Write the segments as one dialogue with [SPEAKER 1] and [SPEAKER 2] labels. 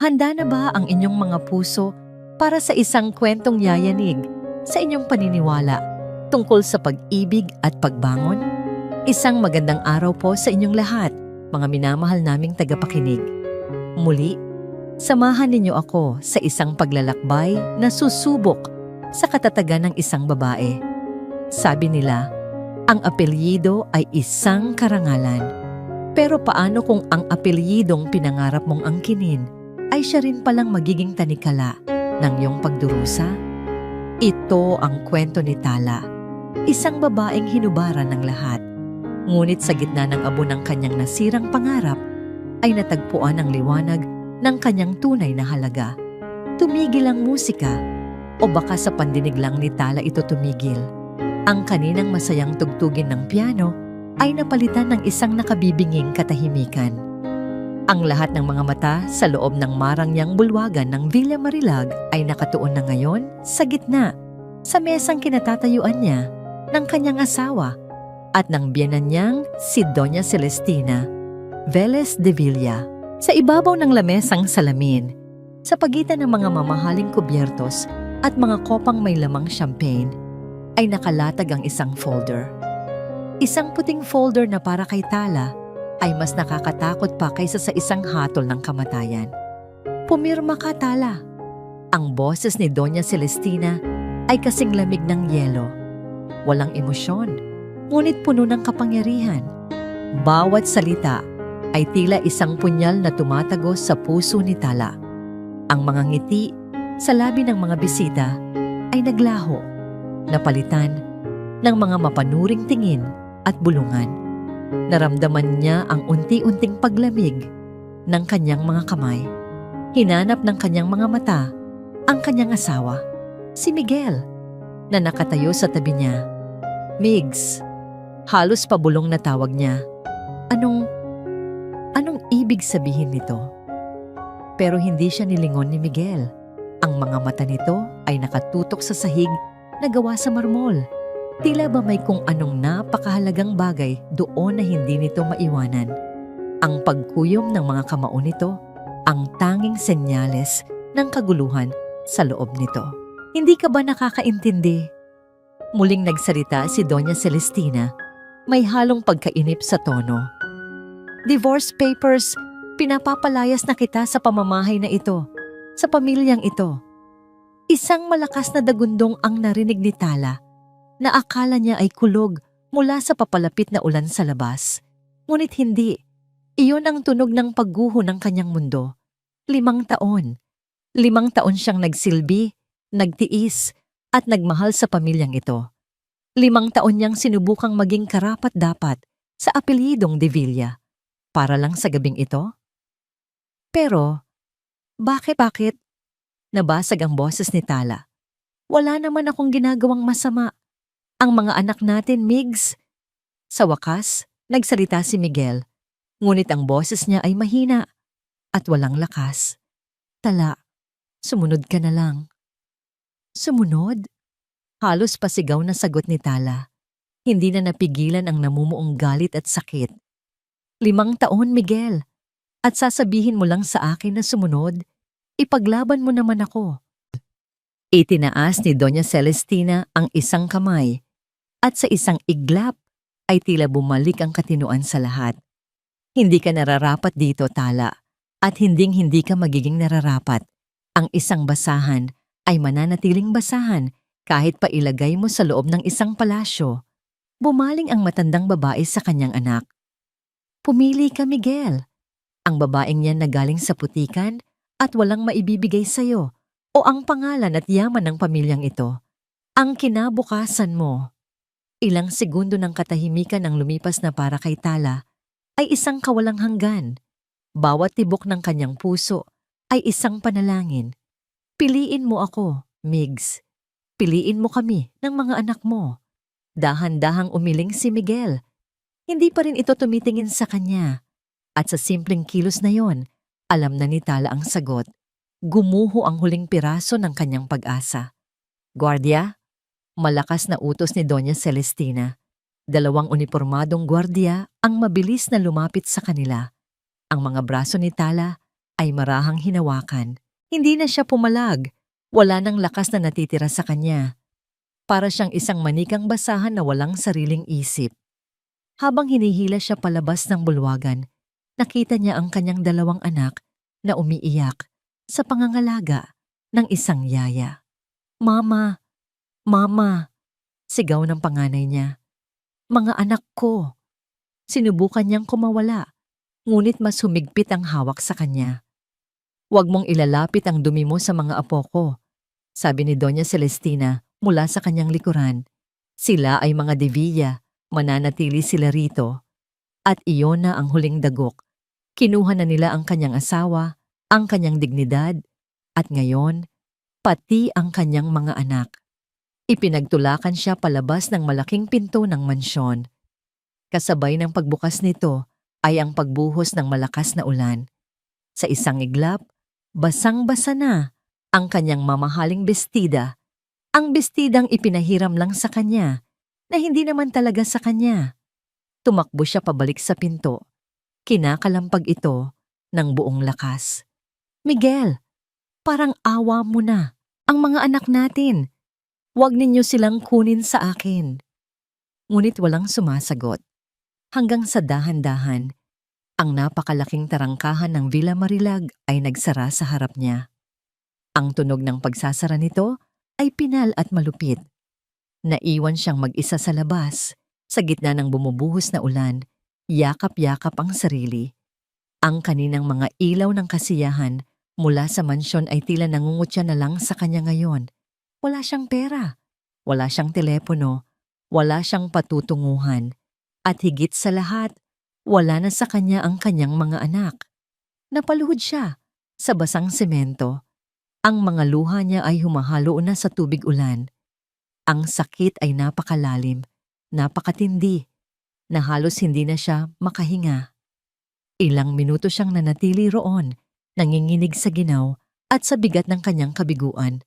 [SPEAKER 1] Handa na ba ang inyong mga puso para sa isang kwentong yayanig sa inyong paniniwala tungkol sa pag-ibig at pagbangon? Isang magandang araw po sa inyong lahat, mga minamahal naming tagapakinig. Muli, samahan ninyo ako sa isang paglalakbay na susubok sa katatagan ng isang babae. Sabi nila, ang apelyido ay isang karangalan. Pero paano kung ang apelyidong pinangarap mong angkinin ay siya rin palang magiging tanikala ng iyong pagdurusa? Ito ang kwento ni Tala, isang babaeng hinubaran ng lahat. Ngunit sa gitna ng abo ng kanyang nasirang pangarap, ay natagpuan ang liwanag ng kanyang tunay na halaga. Tumigil ang musika, o baka sa pandinig lang ni Tala ito tumigil. Ang kaninang masayang tugtugin ng piano ay napalitan ng isang nakabibinging katahimikan. Ang lahat ng mga mata sa loob ng marangyang bulwagan ng Villa Marilag ay nakatuon na ngayon sa gitna, sa mesang kinatatayuan niya ng kanyang asawa at ng biyenan niyang si Doña Celestina Velez de Villa. Sa ibabaw ng lamesang salamin, sa pagitan ng mga mamahaling kubyertos at mga kopang may lamang champagne, ay nakalatag ang isang folder. Isang puting folder na para kay Tala ay mas nakakatakot pa kaysa sa isang hatol ng kamatayan. Pumirma ka, Tala. Ang boses ni Doña Celestina ay kasing lamig ng yelo. Walang emosyon, ngunit puno ng kapangyarihan. Bawat salita ay tila isang punyal na tumatagos sa puso ni Tala. Ang mga ngiti sa labi ng mga bisita ay naglaho, napalitan ng mga mapanuring tingin at bulungan. Naramdaman niya ang unti-unting paglamig ng kanyang mga kamay. Hinanap ng kanyang mga mata ang kanyang asawa, si Miguel, na nakatayo sa tabi niya. Migs, halos pabulong na tawag niya. Anong ibig sabihin nito? Pero hindi siya nilingon ni Miguel. Ang mga mata nito ay nakatutok sa sahig na gawa sa marmol. Tila ba may kung anong napakahalagang bagay doon na hindi nito maiwanan. Ang pagkuyom ng mga kamao nito, ang tanging senyales ng kaguluhan sa loob nito. Hindi ka ba nakakaintindi? Muling nagsalita si Doña Celestina, may halong pagkainip sa tono. Divorce papers, pinapapalayas na kita sa pamamahay na ito, sa pamilyang ito. Isang malakas na dagundong ang narinig ni Tala, na akala niya ay kulog mula sa papalapit na ulan sa labas. Ngunit hindi. Iyon ang tunog ng pagguho ng kanyang mundo. 5 taon. 5 taon siyang nagsilbi, nagtiis, at nagmahal sa pamilyang ito. 5 taon niyang sinubukang maging karapat-dapat sa apelyidong de Villa. Para lang sa gabing ito? Pero, bakit? Nabasag ang boses ni Tala. Wala naman akong ginagawang masama. Ang mga anak natin, Migs. Sa wakas, nagsalita si Miguel. Ngunit ang boses niya ay mahina at walang lakas. Tala, sumunod ka na lang. Sumunod? Halos pasigaw na sagot ni Tala. Hindi na napigilan ang namumuong galit at sakit. 5 taon, Miguel. At sasabihin mo lang sa akin na sumunod? Ipaglaban mo naman ako. Itinaas ni Doña Celestina ang isang kamay at sa isang iglap ay tila bumalik ang katinuan sa lahat. Hindi ka nararapat dito, Tala, at hinding-hindi ka magiging nararapat. Ang isang basahan ay mananatiling basahan kahit pa ilagay mo sa loob ng isang palasyo. Bumaling ang matandang babae sa kanyang anak. Pumili ka, Miguel. Ang babaeng yan na galing sa putikan at walang maibibigay sa'yo o ang pangalan at yaman ng pamilyang ito. Ang kinabukasan mo. Ilang segundo ng katahimikan ang lumipas na para kay Tala ay isang kawalang hanggan. Bawat tibok ng kanyang puso ay isang panalangin. Piliin mo ako, Migs. Piliin mo kami ng mga anak mo. Dahan-dahang umiling si Miguel. Hindi pa rin ito tumitingin sa kanya. At sa simpleng kilos na yon, alam na ni Tala ang sagot. Gumuho ang huling piraso ng kanyang pag-asa. Guardia, malakas na utos ni Doña Celestina. 2 unipormadong guardia ang mabilis na lumapit sa kanila. Ang mga braso ni Tala ay marahang hinawakan. Hindi na siya pumalag. Wala nang lakas na natitira sa kanya. Para siyang isang manikang basahan na walang sariling isip. Habang hinihila siya palabas ng bulwagan, nakita niya ang kanyang 2 anak na umiiyak sa pangangalaga ng isang yaya. "Mama! Mama!" sigaw ng panganay niya. "Mga anak ko!" Sinubukan niyang kumawala, ngunit mas humigpit ang hawak sa kanya. "Huwag mong ilalapit ang dumi mo sa mga apo ko," sabi ni Doña Celestina mula sa kanyang likuran. "Sila ay mga Devilla, mananatili sila rito." At iyon na ang huling dagok. Kinuha na nila ang kanyang asawa, ang kanyang dignidad, at ngayon, pati ang kanyang mga anak. Ipinagtulakan siya palabas ng malaking pinto ng mansyon. Kasabay ng pagbukas nito ay ang pagbuhos ng malakas na ulan. Sa isang iglap, basang-basa na ang kanyang mamahaling bestida, ang bestidang ipinahiram lang sa kanya na hindi naman talaga sa kanya. Tumakbo siya pabalik sa pinto. Kinakalampag ito ng buong lakas. "Miguel, parang awa mo na. Ang mga anak natin. Huwag ninyo silang kunin sa akin." Ngunit walang sumasagot. Hanggang sa dahan-dahan, ang napakalaking tarangkahan ng Villa Marilag ay nagsara sa harap niya. Ang tunog ng pagsasara nito ay pinal at malupit. Naiwan siyang mag-isa sa labas, sa gitna ng bumubuhos na ulan, yakap-yakap ang sarili. Ang kaninang mga ilaw ng kasiyahan mula sa mansyon ay tila nangungutya na lang sa kanya ngayon. Wala siyang pera, wala siyang telepono, wala siyang patutunguhan, at higit sa lahat, wala na sa kanya ang kanyang mga anak. Napaluhod siya sa basang semento. Ang mga luha niya ay humahalo na sa tubig ulan. Ang sakit ay napakalalim, napakatindi, na halos hindi na siya makahinga. Ilang minuto siyang nanatili roon, nanginginig sa ginaw at sa bigat ng kanyang kabiguan.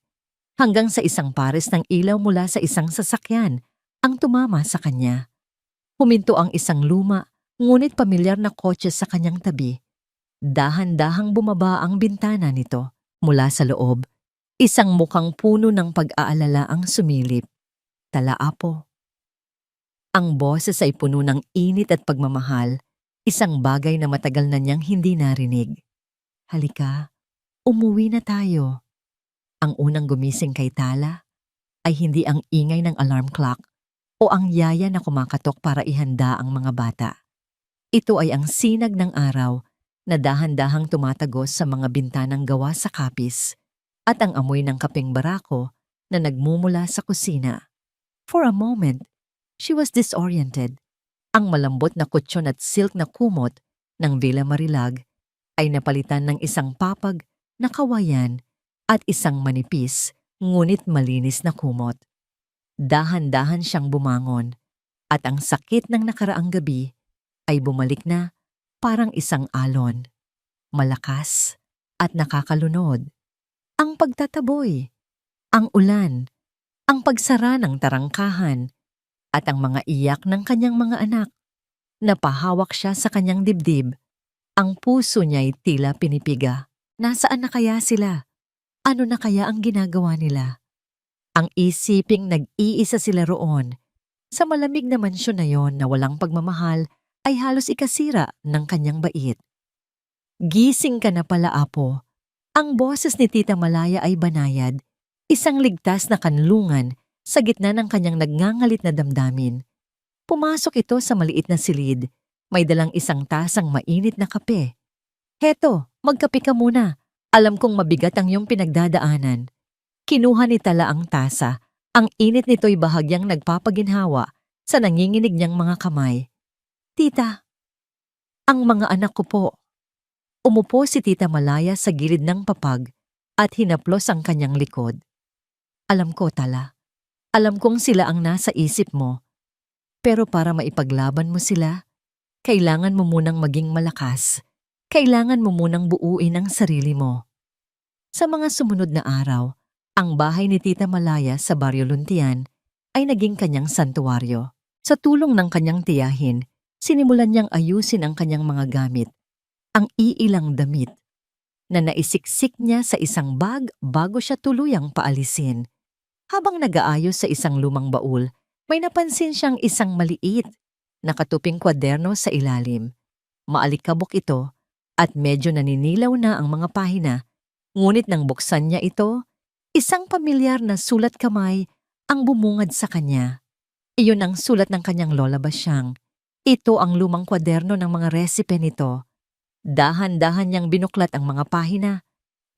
[SPEAKER 1] Hanggang sa isang pares ng ilaw mula sa isang sasakyan ang tumama sa kanya. Huminto ang isang luma, ngunit pamilyar na kotse sa kanyang tabi. Dahan-dahang bumaba ang bintana nito. Mula sa loob, isang mukhang puno ng pag-aalala ang sumilip. Talaapo. Ang boses ay puno ng init at pagmamahal, isang bagay na matagal na niyang hindi narinig. "Halika, umuwi na tayo." Ang unang gumising kay Tala ay hindi ang ingay ng alarm clock o ang yaya na kumakatok para ihanda ang mga bata. Ito ay ang sinag ng araw na dahan-dahang tumatagos sa mga bintanang gawa sa kapis at ang amoy ng kapeng barako na nagmumula sa kusina. For a moment, she was disoriented. Ang malambot na kutsyon at silk na kumot ng Villa Marilag ay napalitan ng isang papag na kawayan at isang manipis ngunit malinis na kumot. Dahan-dahan siyang bumangon at ang sakit ng nakaraang gabi ay bumalik na parang isang alon, malakas at nakakalunod. Ang pagtataboy, ang ulan, ang pagsara ng tarangkahan, at ang mga iyak ng kanyang mga anak. Napahawak siya sa kanyang dibdib. Ang puso niya'y tila pinipiga. Nasaan na kaya sila? Ano na kaya ang ginagawa nila? Ang isiping nag-iisa sila roon. Sa malamig na mansyon na yon na walang pagmamahal, ay halos ikasira ng kanyang bait. "Gising ka na pala, apo." Ang boses ni Tita Malaya ay banayad, isang ligtas na kanlungan sa gitna ng kanyang nagngangalit na damdamin. Pumasok ito sa maliit na silid, may dalang isang tasang mainit na kape. "Heto, magkape ka muna. Alam kong mabigat ang iyong pinagdadaanan." Kinuha ni Tala ang tasa, ang init nito'y bahagyang nagpapaginhawa sa nanginginig niyang mga kamay. "Tita, ang mga anak ko po." Umupo si Tita Malaya sa gilid ng papag at hinaplos ang kanyang likod. "Alam ko, Tala. Alam kong sila ang nasa isip mo. Pero para maipaglaban mo sila, kailangan mo munang maging malakas. Kailangan mo munang buuin ang sarili mo." Sa mga sumunod na araw, ang bahay ni Tita Malaya sa Baryo Luntian ay naging kanyang santuwaryo. Sa tulong ng kanyang tiyahin, sinimulan niyang ayusin ang kanyang mga gamit, ang iilang damit, na naisiksik niya sa isang bag bago siya tuluyang paalisin. Habang nag-aayos sa isang lumang baul, may napansin siyang isang maliit, nakatuping kwaderno sa ilalim. Maalikabok ito at medyo naninilaw na ang mga pahina. Ngunit nang buksan niya ito, isang pamilyar na sulat kamay ang bumungad sa kanya. Iyon ang sulat ng kanyang lola Basyang. Ito ang lumang kwaderno ng mga resipe nito. Dahan-dahan niyang binuklat ang mga pahina.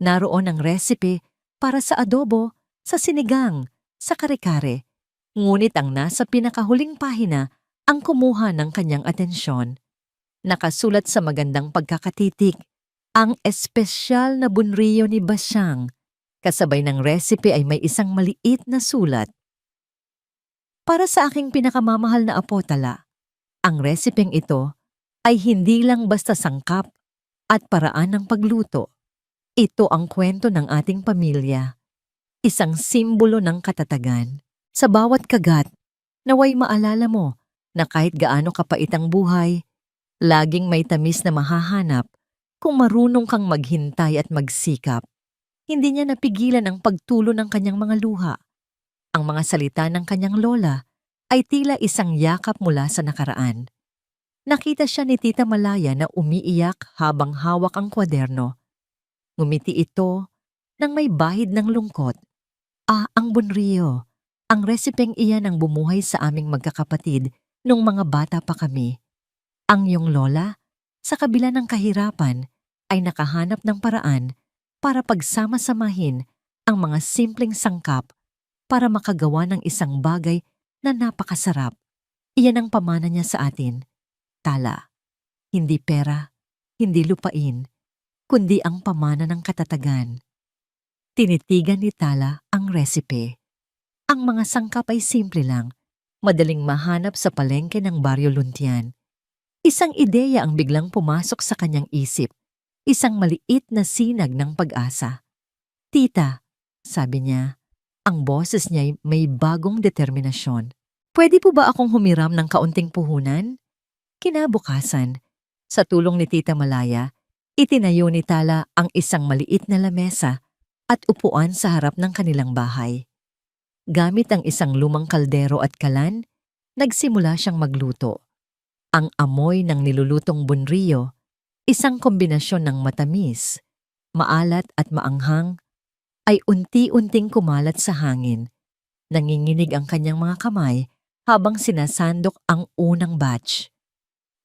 [SPEAKER 1] Naroon ang resipe para sa adobo, sa sinigang, sa kare-kare. Ngunit ang nasa pinakahuling pahina ang kumuha ng kanyang atensyon. Nakasulat sa magandang pagkakatitik, ang espesyal na bunriyo ni Basyang. Kasabay ng resipe ay may isang maliit na sulat. Para sa aking pinakamamahal na apotala, ang resipeng ito ay hindi lang basta sangkap at paraan ng pagluto. Ito ang kwento ng ating pamilya. Isang simbolo ng katatagan. Sa bawat kagat, naway maalala mo na kahit gaano kapait ang buhay, laging may tamis na mahahanap kung marunong kang maghintay at magsikap. Hindi niya napigilan ang pagtulo ng kanyang mga luha. Ang mga salita ng kanyang lola ay tila isang yakap mula sa nakaraan. Nakita siya ni Tita Malaya na umiiyak habang hawak ang kwaderno. Ngumiti ito nang may bahid ng lungkot. Ang bunriyo. Ang resipeng iyan ang bumuhay sa aming magkakapatid nung mga bata pa kami. Ang iyong lola, sa kabila ng kahirapan, ay nakahanap ng paraan para pagsama-samahin ang mga simpleng sangkap para makagawa ng isang bagay na napakasarap. Iyan ang pamana niya sa atin. Tala, hindi pera, hindi lupain, kundi ang pamana ng katatagan. Tinitigan ni Tala ang resipe. Ang mga sangkap ay simple lang, madaling mahanap sa palengke ng Baryo Luntian. Isang ideya ang biglang pumasok sa kanyang isip, isang maliit na sinag ng pag-asa. Tita, sabi niya, ang boses niya may bagong determinasyon. Pwede po ba akong humiram ng kaunting puhunan? Kinabukasan, sa tulong ni Tita Malaya, itinayo ni Tala ang isang maliit na lamesa at upuan sa harap ng kanilang bahay. Gamit ang isang lumang kaldero at kalan, nagsimula siyang magluto. Ang amoy ng nilulutong bunriyo, isang kombinasyon ng matamis, maalat at maanghang, ay unti-unting kumalat sa hangin. Nanginginig ang kanyang mga kamay habang sinasandok ang unang batch.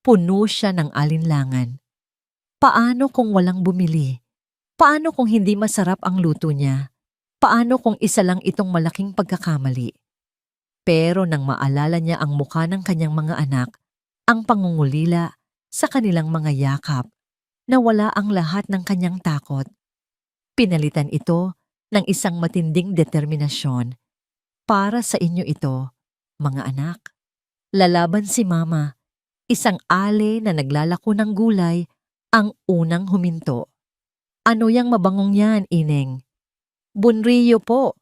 [SPEAKER 1] Puno siya ng alinlangan. Paano kung walang bumili? Paano kung hindi masarap ang luto niya? Paano kung isa lang itong malaking pagkakamali? Pero nang maalala niya ang mukha ng kanyang mga anak, ang pangungulila sa kanilang mga yakap, nawala ang lahat ng kanyang takot. Pinalitan ito ng isang matinding determinasyon. Para sa inyo ito, mga anak. Lalaban si Mama, isang ale na naglalako ng gulay, ang unang huminto. Ano yang mabangong yan, Ineng? Bunriyo po,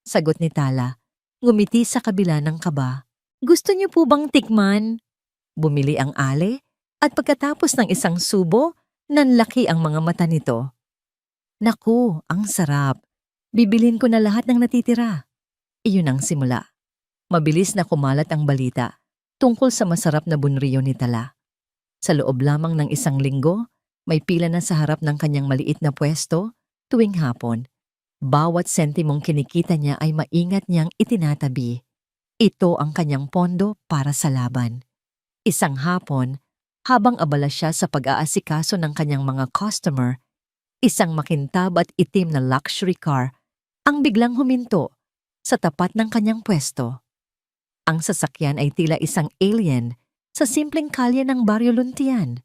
[SPEAKER 1] sagot ni Tala. Ngumiti sa kabila ng kaba. Gusto niyo po bang tikman? Bumili ang ale at pagkatapos ng isang subo, nanlaki ang mga mata nito. Naku, ang sarap. Bibilin ko na lahat ng natitira. Iyon ang simula. Mabilis na kumalat ang balita tungkol sa masarap na bunriyo ni Tala. Sa loob lamang ng isang linggo, may pila na sa harap ng kanyang maliit na pwesto tuwing hapon. Bawat sentimong kinikita niya ay maingat niyang itinatabi. Ito ang kanyang pondo para sa laban. Isang hapon, habang abala siya sa pag-aasikaso ng kanyang mga customer, isang makintab at itim na luxury car ang biglang huminto sa tapat ng kanyang pwesto. Ang sasakyan ay tila isang alien sa simpleng kalye ng Baryo Luntian.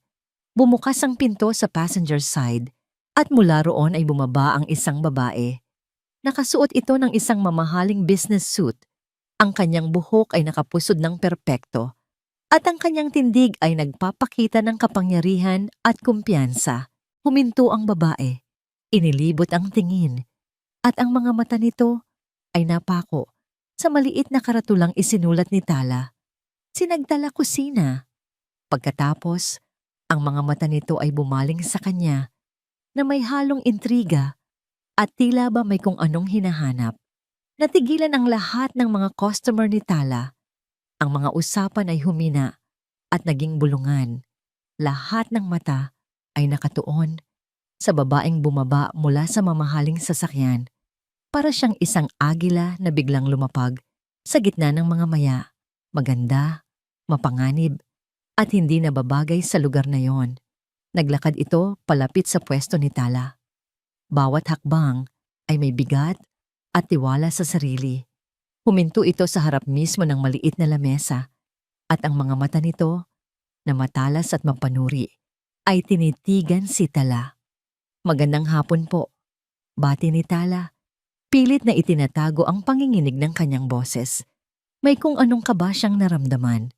[SPEAKER 1] Bumukas ang pinto sa passenger side at mula roon ay bumaba ang isang babae. Nakasuot ito ng isang mamahaling business suit. Ang kanyang buhok ay nakapusod ng perpekto at ang kanyang tindig ay nagpapakita ng kapangyarihan at kumpiyansa. Huminto ang babae. Inilibot ang tingin at ang mga mata nito ay napako sa maliit na karatulang isinulat ni Tala. Sinagdala kusina. Pagkatapos, ang mga mata nito ay bumaling sa kanya. na may halong intriga at tila ba may kung anong hinahanap. Natigilan ang lahat ng mga customer ni Tala. Ang mga usapan ay humina at naging bulungan. Lahat ng mata ay nakatuon sa babaeng bumaba mula sa mamahaling sasakyan. Para siyang isang agila na biglang lumapag sa gitna ng mga maya. Maganda, mapanganib, at hindi nababagay sa lugar na yon. Naglakad ito palapit sa pwesto ni Tala. Bawat hakbang ay may bigat at tiwala sa sarili. Huminto ito sa harap mismo ng maliit na lamesa at ang mga mata nito na matalas at mapanuri ay tinitigan si Tala. Magandang hapon po, bati ni Tala. Pilit na itinatago ang panginginig ng kanyang boses. May kung anong kaba siyang naramdaman.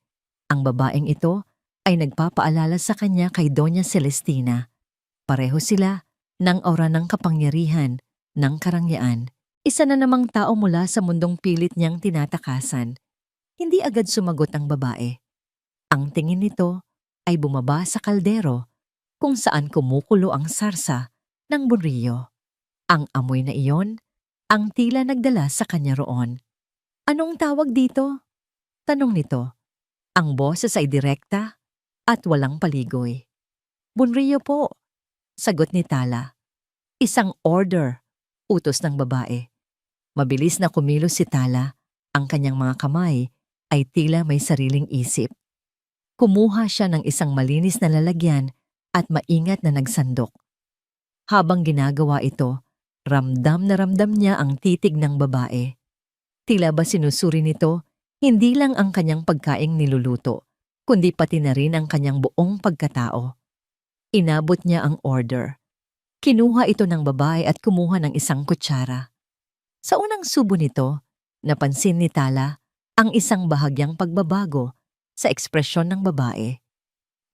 [SPEAKER 1] Ang babaeng ito ay nagpapaalala sa kanya kay Doña Celestina. Pareho sila ng aura ng kapangyarihan, ng karangyaan. Isa na namang tao mula sa mundong pilit niyang tinatakasan. Hindi agad sumagot ang babae. Ang tingin nito ay bumaba sa kaldero kung saan kumukulo ang sarsa ng bunrilyo. Ang amoy na iyon ang tila nagdala sa kanya roon. Anong tawag dito? Tanong nito. Ang boses ay direkta at walang paligoy. Bunrilyo po, sagot ni Tala. Isang order, utos ng babae. Mabilis na kumilos si Tala, ang kanyang mga kamay ay tila may sariling isip. Kumuha siya ng isang malinis na lalagyan at maingat na nagsandok. Habang ginagawa ito, ramdam na ramdam niya ang titig ng babae. Tila ba sinusuri nito, hindi lang ang kanyang pagkaing niluluto, kundi pati na rin ang kanyang buong pagkatao. Inabot niya ang order. Kinuha ito ng babae at kumuha ng isang kutsara. Sa unang subo nito, napansin ni Tala ang isang bahagyang pagbabago sa ekspresyon ng babae.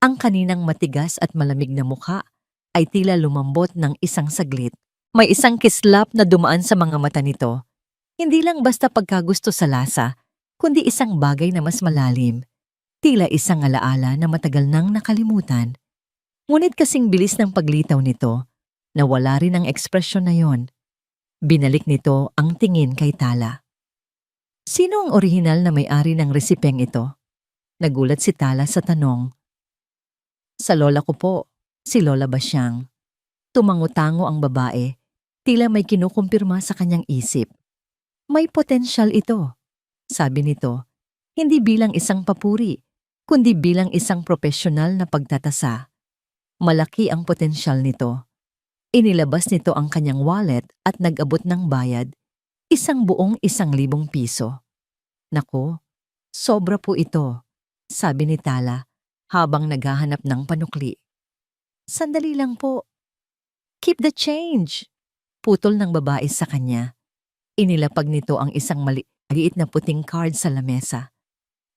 [SPEAKER 1] Ang kaninang matigas at malamig na mukha ay tila lumambot ng isang saglit. May isang kislap na dumaan sa mga mata nito. Hindi lang basta pagkagusto sa lasa, kundi isang bagay na mas malalim. Tila isang alaala na matagal nang nakalimutan. Ngunit kasing bilis ng paglitaw nito, nawala rin ang ekspresyon na yon. Binalik nito ang tingin kay Tala. Sino ang orihinal na may-ari ng resipeng ito? Nagulat si Tala sa tanong. Sa lola ko po, si Lola Basyang. Tumango-tango ang babae, tila may kinukumpirma sa kanyang isip. May potensyal ito, sabi nito, hindi bilang isang papuri, kundi bilang isang profesional na pagtatasa. Malaki ang potensyal nito. Inilabas nito ang kanyang wallet at nag-abot ng bayad, isang buong 1,000 piso. Naku, sobra po ito, sabi ni Tala habang naghahanap ng panukli. Sandali lang po. Keep the change, putol ng babae sa kanya. Inilapag nito ang isang maliit na puting card sa lamesa.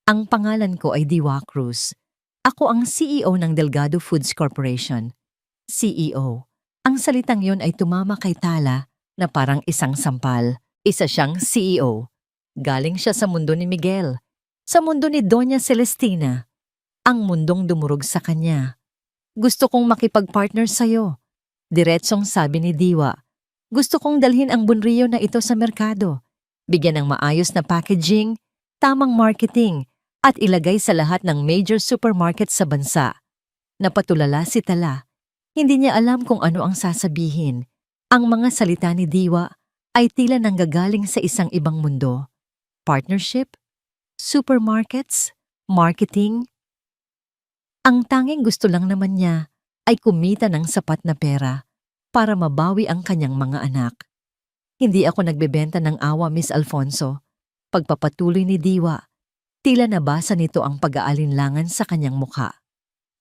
[SPEAKER 1] Ang pangalan ko ay Diwa Cruz. Ako ang CEO ng Delgado Foods Corporation. CEO. Ang salitang yon ay tumama kay Tala na parang isang sampal. Isa siyang CEO. Galing siya sa mundo ni Miguel. Sa mundo ni Doña Celestina. Ang mundong dumurog sa kanya. Gusto kong makipag-partner sa'yo. Diretsong sabi ni Diwa. Gusto kong dalhin ang bunrilyo na ito sa merkado. Bigyan ng maayos na packaging, tamang marketing, at ilagay sa lahat ng major supermarket sa bansa. Napatulala si Tala. Hindi niya alam kung ano ang sasabihin. Ang mga salita ni Diwa ay tila nanggagaling sa isang ibang mundo. Partnership? Supermarkets? Marketing? Ang tanging gusto lang naman niya ay kumita ng sapat na pera para mabawi ang kanyang mga anak. Hindi ako nagbebenta ng awa, Miss Alfonso. Pagpapatuloy ni Diwa, tila nabasa nito ang pag-aalinlangan sa kanyang mukha.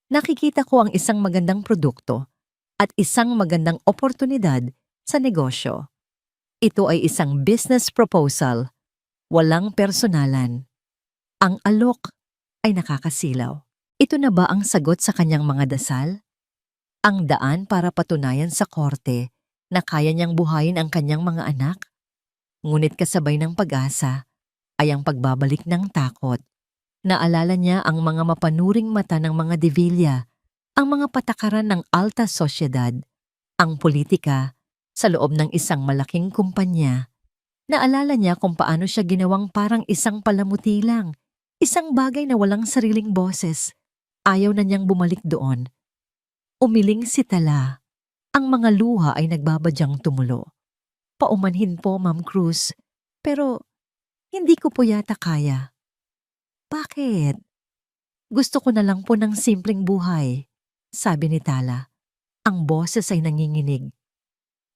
[SPEAKER 1] Nakikita ko ang isang magandang produkto at isang magandang oportunidad sa negosyo. Ito ay isang business proposal, walang personalan. Ang alok ay nakakasilaw. Ito na ba ang sagot sa kanyang mga dasal? Ang daan para patunayan sa korte na kaya niyang buhayin ang kanyang mga anak? Ngunit kasabay ng pag-asa ay ang pagbabalik ng takot. Naalala niya ang mga mapanuring mata ng mga Devilla, ang mga patakaran ng alta sosyedad, ang politika, sa loob ng isang malaking kumpanya. Naalala niya kung paano siya ginawang parang isang palamuti lang, isang bagay na walang sariling boses. Ayaw na niyang bumalik doon. Umiling si Tala. Ang mga luha ay nagbabadyang tumulo. Paumanhin po, Ma'am Cruz. Pero hindi ko po yata kaya. Bakit? Gusto ko na lang po ng simpleng buhay, sabi ni Tala. Ang boses ay nanginginig.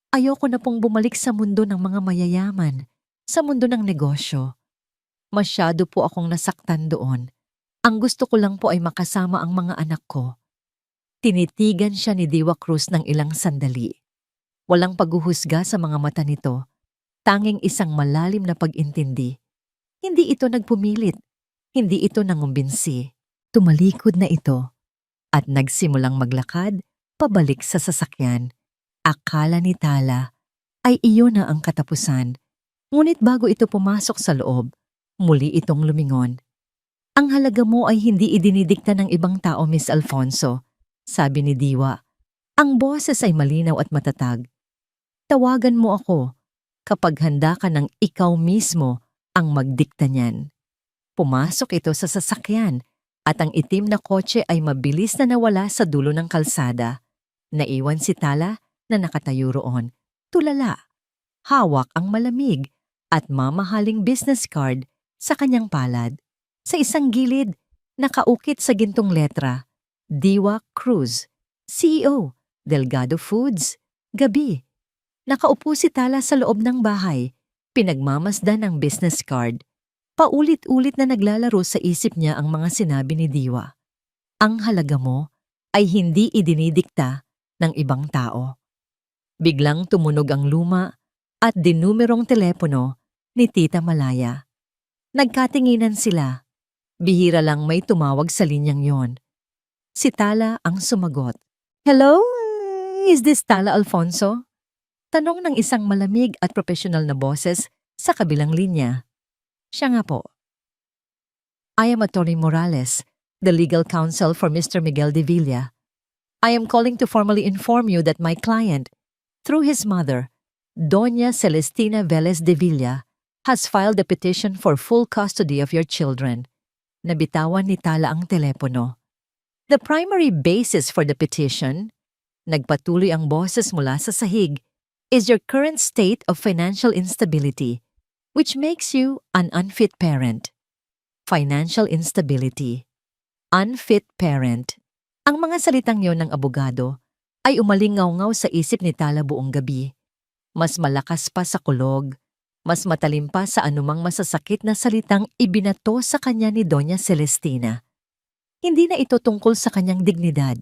[SPEAKER 1] Ayoko na pong bumalik sa mundo ng mga mayayaman, sa mundo ng negosyo. Masyado po akong nasaktan doon. Ang gusto ko lang po ay makasama ang mga anak ko. Tinitigan siya ni Diwa Cruz ng ilang sandali. Walang paghuhusga sa mga mata nito, tanging isang malalim na pag-intindi. Hindi ito nagpumilit, hindi ito nangumbinsi. Tumalikod na ito at nagsimulang maglakad pabalik sa sasakyan. Akala ni Tala ay iyon na ang katapusan. Ngunit bago ito pumasok sa loob, muli itong lumingon. Ang halaga mo ay hindi idinidikta ng ibang tao, Miss Alfonso, sabi ni Diwa. Ang boses ay malinaw at matatag. Tawagan mo ako kapag handa ka ng ikaw mismo ang magdikta niyan. Pumasok ito sa sasakyan at ang itim na kotse ay mabilis na nawala sa dulo ng kalsada. Naiwan si Tala na nakatayo roon, tulala. Hawak ang malamig at mamahaling business card sa kanyang palad. Sa isang gilid, nakaukit sa gintong letra, Diwa Cruz, CEO, Delgado Foods, Gabi. Nakaupo si Tala sa loob ng bahay, pinagmamasdan ang business card. Paulit-ulit na naglalaro sa isip niya ang mga sinabi ni Diwa. Ang halaga mo ay hindi idinidikta ng ibang tao. Biglang tumunog ang luma at dinumerong telepono ni Tita Malaya. Nagkatinginan sila. Bihira lang may tumawag sa linyang yon. Si Tala ang sumagot. Hello? Is this Tala Alfonso? Tanong ng isang malamig at profesional na boses sa kabilang linya. Siya nga po. I am Atty. Morales, the legal counsel for Mr. Miguel de Villa. I am calling to formally inform you that my client, through his mother, Doña Celestina Velez de Villa, has filed a petition for full custody of your children. Nabitawan ni Tala ang telepono. The primary basis for the petition, nagpatuloy ang boses mula sa sahig, is your current state of financial instability, which makes you an unfit parent. Financial instability. Unfit parent. Ang mga salitang yon ng abogado ay umalingaw-ngaw sa isip ni Tala buong gabi. Mas malakas pa sa kulog, mas matalim pa sa anumang masasakit na salitang ibinato sa kanya ni Doña Celestina. Hindi na ito tungkol sa kanyang dignidad.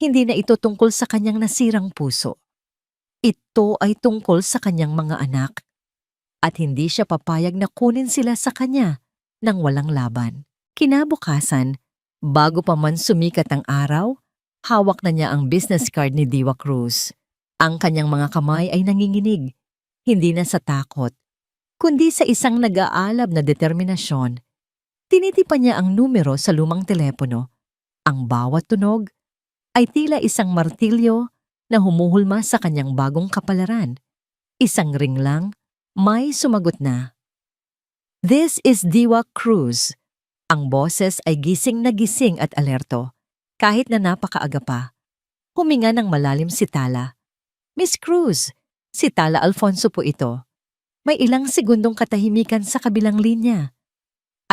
[SPEAKER 1] Hindi na ito tungkol sa kanyang nasirang puso. Ito ay tungkol sa kanyang mga anak. At hindi siya papayag na kunin sila sa kanya nang walang laban. Kinabukasan, bago pa man sumikat ang araw, hawak na niya ang business card ni Diwa Cruz. Ang kanyang mga kamay ay nanginginig, hindi na sa takot, kundi sa isang nag-aalab na determinasyon. Tinitipan niya ang numero sa lumang telepono. Ang bawat tunog ay tila isang martilyo na humuhulma sa kanyang bagong kapalaran. Isang ring lang, may sumagot na. This is Diwa Cruz. Ang boses ay gising na gising at alerto, kahit na napakaaga pa. Huminga ng malalim si Tala. Miss Cruz, si Tala Alfonso po ito. May ilang segundong katahimikan sa kabilang linya.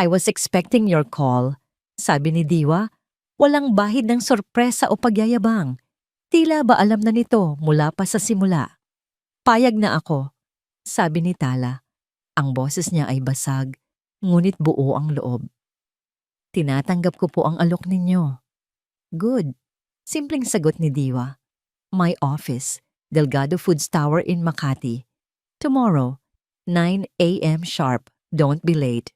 [SPEAKER 1] I was expecting your call, sabi ni Diwa, walang bahid ng sorpresa o pagyayabang. Tila ba alam na nito mula pa sa simula. Payag na ako, sabi ni Tala. Ang boses niya ay basag, ngunit buo ang loob. Tinatanggap ko po ang alok ninyo. Good. Simpleng sagot ni Diwa. My office, Delgado Foods Tower in Makati. Tomorrow, 9 a.m. sharp. Don't be late.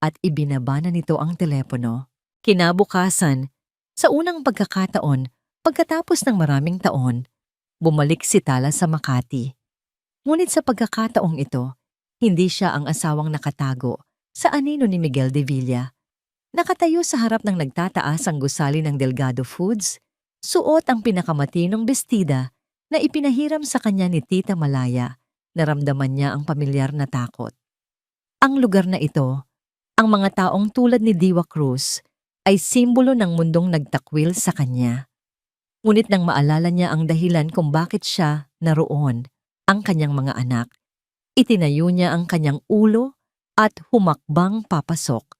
[SPEAKER 1] At ibinaba na nito ang telepono. Kinabukasan, sa unang pagkakataon, pagkatapos ng maraming taon, bumalik si Tala sa Makati. Ngunit sa pagkakataong ito, hindi siya ang asawang nakatago sa anino ni Miguel de Villa. Nakatayo sa harap ng nagtataas ang gusali ng Delgado Foods, suot ang pinakamatinong bestida na ipinahiram sa kanya ni Tita Malaya. Naramdaman niya ang pamilyar na takot. Ang lugar na ito, ang mga taong tulad ni Diwa Cruz, ay simbolo ng mundong nagtakwil sa kanya. Ngunit nang maalala niya ang dahilan kung bakit siya naroon, ang kanyang mga anak, itinayo niya ang kanyang ulo at humakbang papasok.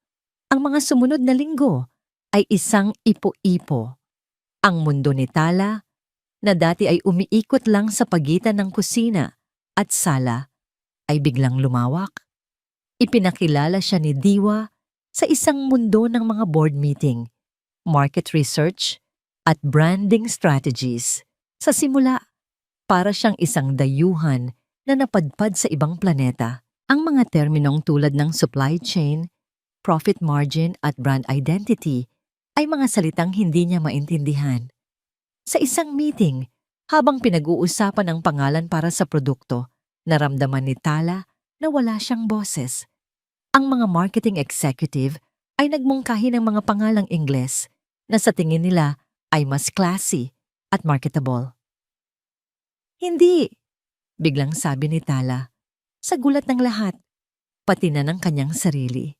[SPEAKER 1] Ang mga sumunod na linggo ay isang ipo-ipo. Ang mundo ni Tala, na dati ay umiikot lang sa pagitan ng kusina at sala, ay biglang lumawak. Ipinakilala siya ni Diwa sa isang mundo ng mga board meeting, market research, at branding strategies. Sa simula, para siyang isang dayuhan na napadpad sa ibang planeta. Ang mga terminong tulad ng supply chain, profit margin at brand identity ay mga salitang hindi niya maintindihan. Sa isang meeting, habang pinag-uusapan ang pangalan para sa produkto, naramdaman ni Tala na wala siyang boses. Ang mga marketing executive ay nagmungkahi ng mga pangalang Ingles na sa tingin nila ay mas classy at marketable. Hindi, biglang sabi ni Tala, sa gulat ng lahat, pati na ng kanyang sarili.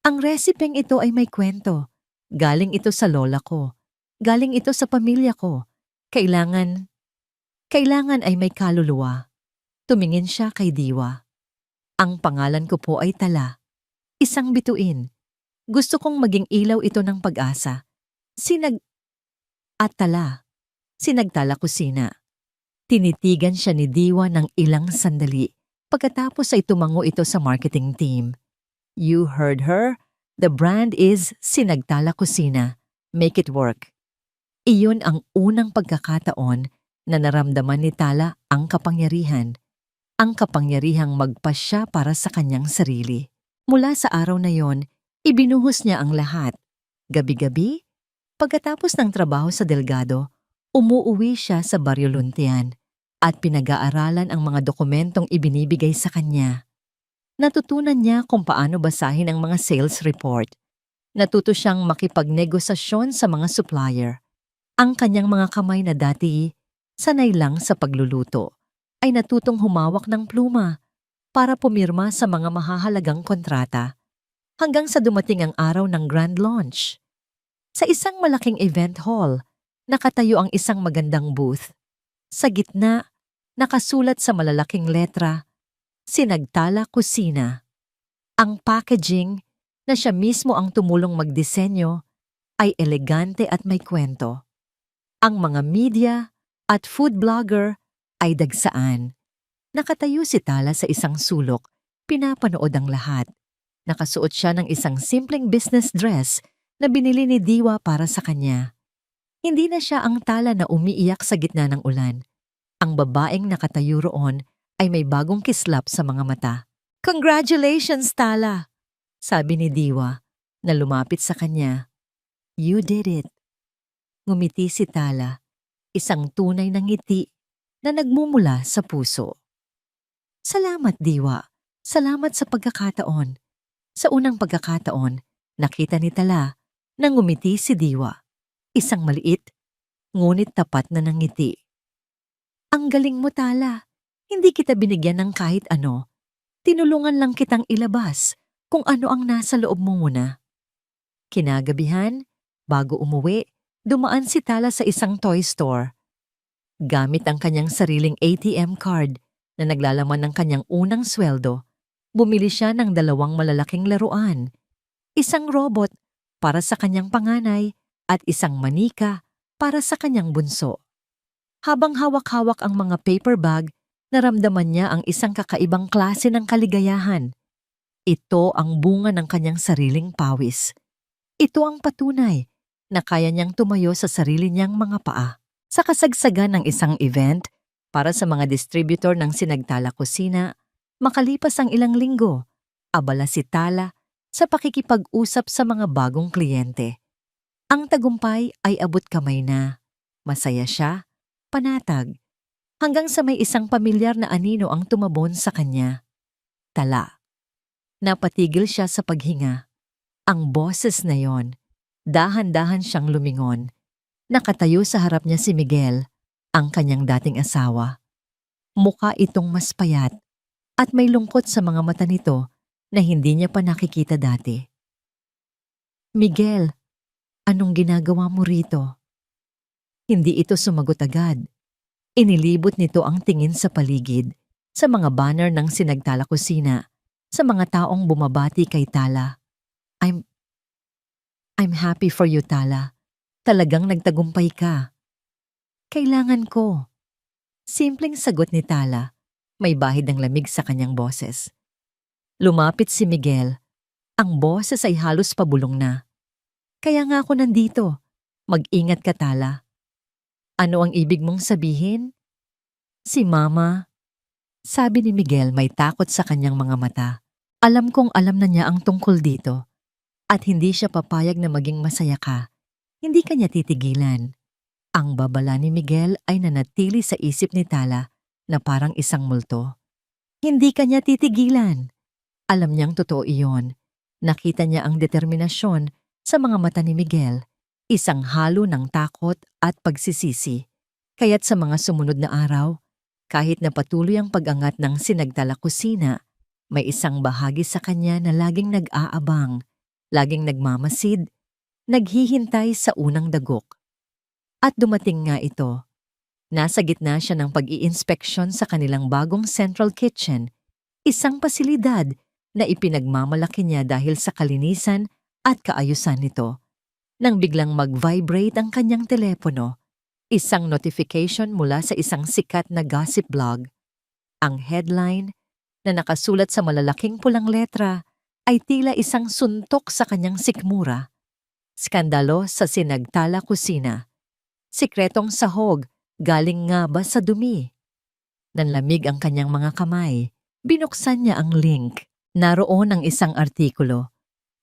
[SPEAKER 1] Ang resipeng ito ay may kwento. Galing ito sa lola ko. Galing ito sa pamilya ko. Kailangan ay may kaluluwa. Tumingin siya kay Diwa. Ang pangalan ko po ay Tala. Isang bituin. Gusto kong maging ilaw ito ng pag-asa. Sinagtala kusina. Tinitigan siya ni Diwa ng ilang sandali. Pagkatapos ay tumango ito sa marketing team. You heard her. The brand is Sinagtala Kusina. Make it work. Iyon ang unang pagkakataon na naramdaman ni Tala ang kapangyarihan. Ang kapangyarihang magpasya para sa kanyang sarili. Mula sa araw na yon, ibinuhos niya ang lahat. Gabi-gabi, pagkatapos ng trabaho sa Delgado, umuuwi siya sa Barrio Luntian at pinag-aaralan ang mga dokumentong ibinibigay sa kanya. Natutunan niya kung paano basahin ang mga sales report. Natuto siyang makipagnegosasyon sa mga supplier. Ang kanyang mga kamay na dati sanay lang sa pagluluto ay natutong humawak ng pluma para pumirma sa mga mahahalagang kontrata hanggang sa dumating ang araw ng grand launch. Sa isang malaking event hall, nakatayo ang isang magandang booth. Sa gitna, nakasulat sa malalaking letra, Sinagtala Kusina. Ang packaging, na siya mismo ang tumulong magdisenyo, ay elegante at may kwento. Ang mga media at food blogger ay dagsaan. Nakatayo si Tala sa isang sulok, pinapanood ang lahat. Nakasuot siya ng isang simpleng business dress na binili ni Diwa para sa kanya. Hindi na siya ang Tala na umiiyak sa gitna ng ulan. Ang babaeng nakatayo roon ay may bagong kislap sa mga mata. Congratulations, Tala! Sabi ni Diwa na lumapit sa kanya. You did it. Ngumiti si Tala, isang tunay na ngiti na nagmumula sa puso. Salamat, Diwa. Salamat sa pagkakataon. Sa unang pagkakataon, nakita ni Tala na ngumiti si Diwa. Isang maliit, ngunit tapat na ngiti. Ang galing mo, Tala. Hindi kita binigyan ng kahit ano. Tinulungan lang kitang ilabas kung ano ang nasa loob mo muna. Kinagabihan, bago umuwi, dumaan si Tala sa isang toy store. Gamit ang kanyang sariling ATM card na naglalaman ng kanyang unang sweldo, bumili siya ng 2 malalaking laruan. Isang robot para sa kanyang panganay at isang manika para sa kanyang bunso. Habang hawak-hawak ang mga paper bag, naramdaman niya ang isang kakaibang klase ng kaligayahan. Ito ang bunga ng kanyang sariling pawis. Ito ang patunay na kaya niyang tumayo sa sarili niyang mga paa. Sa kasagsagan ng isang event para sa mga distributor ng Sinagtala Kusina, makalipas ang ilang linggo, abala si Tala sa pakikipag-usap sa mga bagong kliyente. Ang tagumpay ay abot kamay na. Masaya siya, panatag, hanggang sa may isang pamilyar na anino ang tumabon sa kanya. Tala. Napatigil siya sa paghinga. Ang boses na yon, dahan-dahan siyang lumingon. Nakatayo sa harap niya si Miguel, ang kanyang dating asawa. Mukha itong mas payat at may lungkot sa mga mata nito na hindi niya pa nakikita dati. Miguel, anong ginagawa mo rito? Hindi ito sumagot agad. Inilibot nito ang tingin sa paligid, sa mga banner ng Sinagtala Kusina, sa mga taong bumabati kay Tala. I'm happy for you, Tala. Talagang nagtagumpay ka. Kailangan ko. Simpleng sagot ni Tala. May bahid ng lamig sa kanyang boses. Lumapit si Miguel. Ang boses ay halos pabulong na. Kaya nga ako nandito. Mag-ingat ka, Tala. Ano ang ibig mong sabihin? Si Mama. Sabi ni Miguel may takot sa kanyang mga mata. Alam kong alam na niya ang tungkol dito. At hindi siya papayag na maging masaya ka. Hindi ka niya titigilan. Ang babala ni Miguel ay nanatili sa isip ni Tala na parang isang multo. Hindi ka niya titigilan. Alam niyang totoo iyon. Nakita niya ang determinasyon sa mga mata ni Miguel. Isang halo ng takot at pagsisisi. Kaya't sa mga sumunod na araw, kahit na patuloy ang pag-angat ng Sinagtala Kusina, may isang bahagi sa kanya na laging nag-aabang, laging nagmamasid, naghihintay sa unang dagok. At dumating nga ito. Nasa gitna siya ng pag-iinspeksyon sa kanilang bagong central kitchen, isang pasilidad na ipinagmamalaki niya dahil sa kalinisan at kaayusan nito. Nang biglang mag-vibrate ang kanyang telepono, isang notification mula sa isang sikat na gossip blog. Ang headline na nakasulat sa malalaking pulang letra ay tila isang suntok sa kanyang sikmura. Skandalo sa Sinagtala Kusina. Sikretong sahog, galing nga ba sa dumi? Nanlamig ang kanyang mga kamay. Binuksan niya ang link. Naroon ang isang artikulo.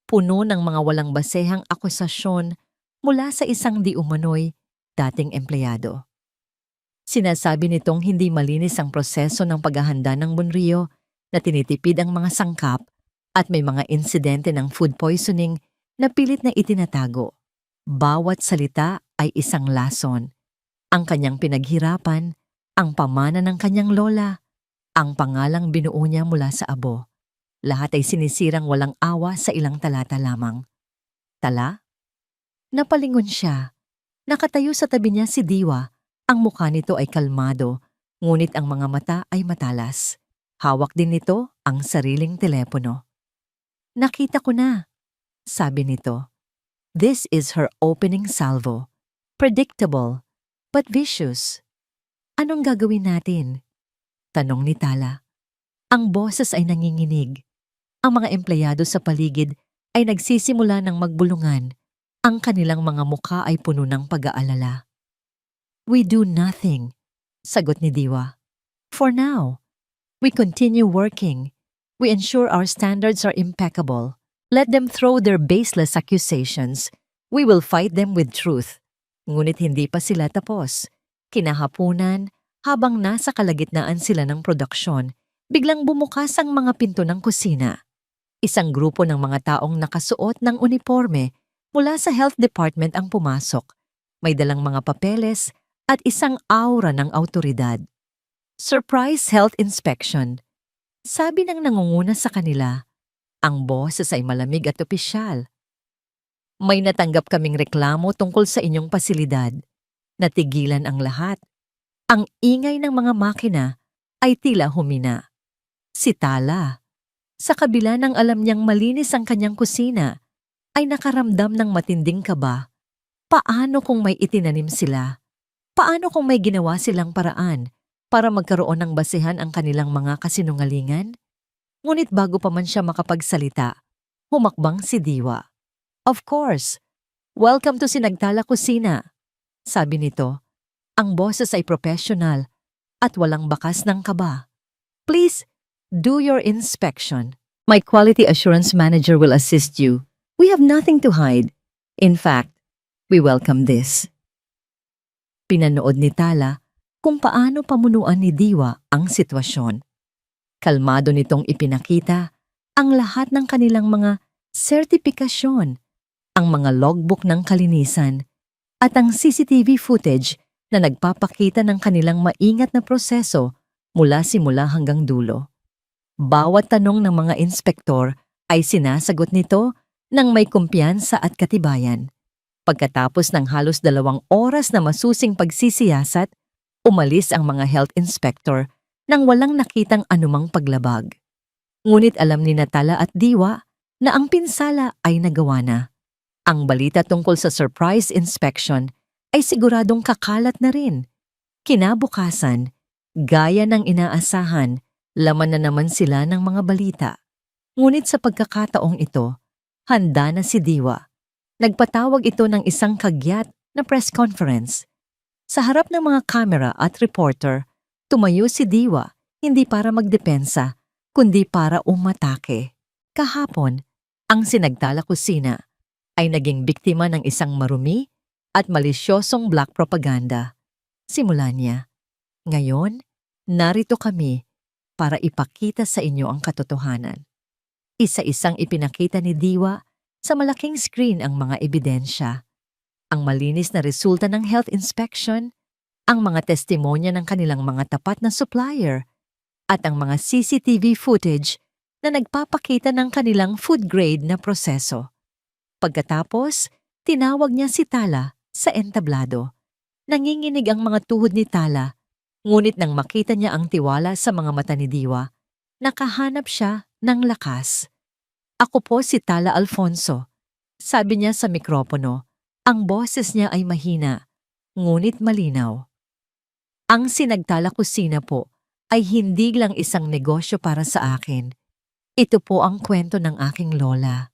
[SPEAKER 1] Puno ng mga walang basehang akusasyon mula sa isang di umano'y dating empleyado. Sinasabi nitong hindi malinis ang proseso ng paghahanda ng bunriyo, na tinitipid ang mga sangkap at may mga insidente ng food poisoning na pilit na itinatago. Bawat salita ay isang lason. Ang kanyang pinaghirapan, ang pamana ng kanyang lola, ang pangalang binuo niya mula sa abo. Lahat ay sinisirang walang awa sa ilang talata lamang. Tala? Napalingon siya. Nakatayo sa tabi niya si Diwa. Ang mukha nito ay kalmado, ngunit ang mga mata ay matalas. Hawak din nito ang sariling telepono. Nakita ko na, sabi nito. This is her opening salvo. Predictable, but vicious. Anong gagawin natin? Tanong ni Tala. Ang boses ay nanginginig. Ang mga empleyado sa paligid ay nagsisimula ng magbulungan. Ang kanilang mga mukha ay puno ng pag-aalala. We do nothing, sagot ni Diwa. For now, we continue working. We ensure our standards are impeccable. Let them throw their baseless accusations. We will fight them with truth. Ngunit hindi pa sila tapos. Kinahapunan, habang nasa kalagitnaan sila ng produksyon, biglang bumukas ang mga pinto ng kusina. Isang grupo ng mga taong nakasuot ng uniforme mula sa health department ang pumasok. May dalang mga papeles at isang aura ng autoridad. Surprise health inspection. Sabi ng nangunguna sa kanila. Ang boses ay malamig at opisyal. May natanggap kaming reklamo tungkol sa inyong pasilidad. Natigilan ang lahat. Ang ingay ng mga makina ay tila humina. Si Tala, sa kabila ng alam niyang malinis ang kanyang kusina, ay nakaramdam ng matinding kaba. Paano kung may itinanim sila? Paano kung may ginawa silang paraan para magkaroon ng basehan ang kanilang mga kasinungalingan? Ngunit bago pa man siya makapagsalita, humakbang si Diwa. Of course, welcome to Sinagtala Kusina, sabi nito. Ang boses ay professional at walang bakas ng kaba. Please, do your inspection. My quality assurance manager will assist you. We have nothing to hide. In fact, we welcome this. Pinanood ni Tala kung paano pamunuan ni Diwa ang sitwasyon. Kalmado nitong ipinakita ang lahat ng kanilang mga sertipikasyon, ang mga logbook ng kalinisan, at ang CCTV footage na nagpapakita ng kanilang maingat na proseso mula simula hanggang dulo. Bawat tanong ng mga inspektor ay sinasagot nito ng may kumpiyansa at katibayan. Pagkatapos ng halos 2 oras na masusing pagsisiyasat, umalis ang mga health inspector nang walang nakitang anumang paglabag. Ngunit alam ni Tala at Diwa na ang pinsala ay nagawa na. Ang balita tungkol sa surprise inspection ay siguradong kakalat na rin. Kinabukasan, gaya ng inaasahan, laman na naman sila ng mga balita. Ngunit sa pagkakataong ito, handa na si Diwa. Nagpatawag ito ng isang kagyat na press conference. Sa harap ng mga kamera at reporter, tumayo si Diwa hindi para magdepensa, kundi para umatake. Kahapon, ang Sinagtala Kusina ay naging biktima ng isang marumi at malisyosong black propaganda. Simula niya, ngayon, narito kami para ipakita sa inyo ang katotohanan. Isa-isang ipinakita ni Diwa sa malaking screen ang mga ebidensya. Ang malinis na resulta ng health inspection, ang mga testimonya ng kanilang mga tapat na supplier, at ang mga CCTV footage na nagpapakita ng kanilang food-grade na proseso. Pagkatapos, tinawag niya si Tala sa entablado. Nanginginig ang mga tuhod ni Tala, ngunit nang makita niya ang tiwala sa mga mata ni Diwa, nakahanap siya ng lakas. Ako po si Tala Alfonso. Sabi niya sa mikropono, ang boses niya ay mahina, ngunit malinaw. Ang Sinagtala Kusina po ay hindi lang isang negosyo para sa akin. Ito po ang kwento ng aking lola.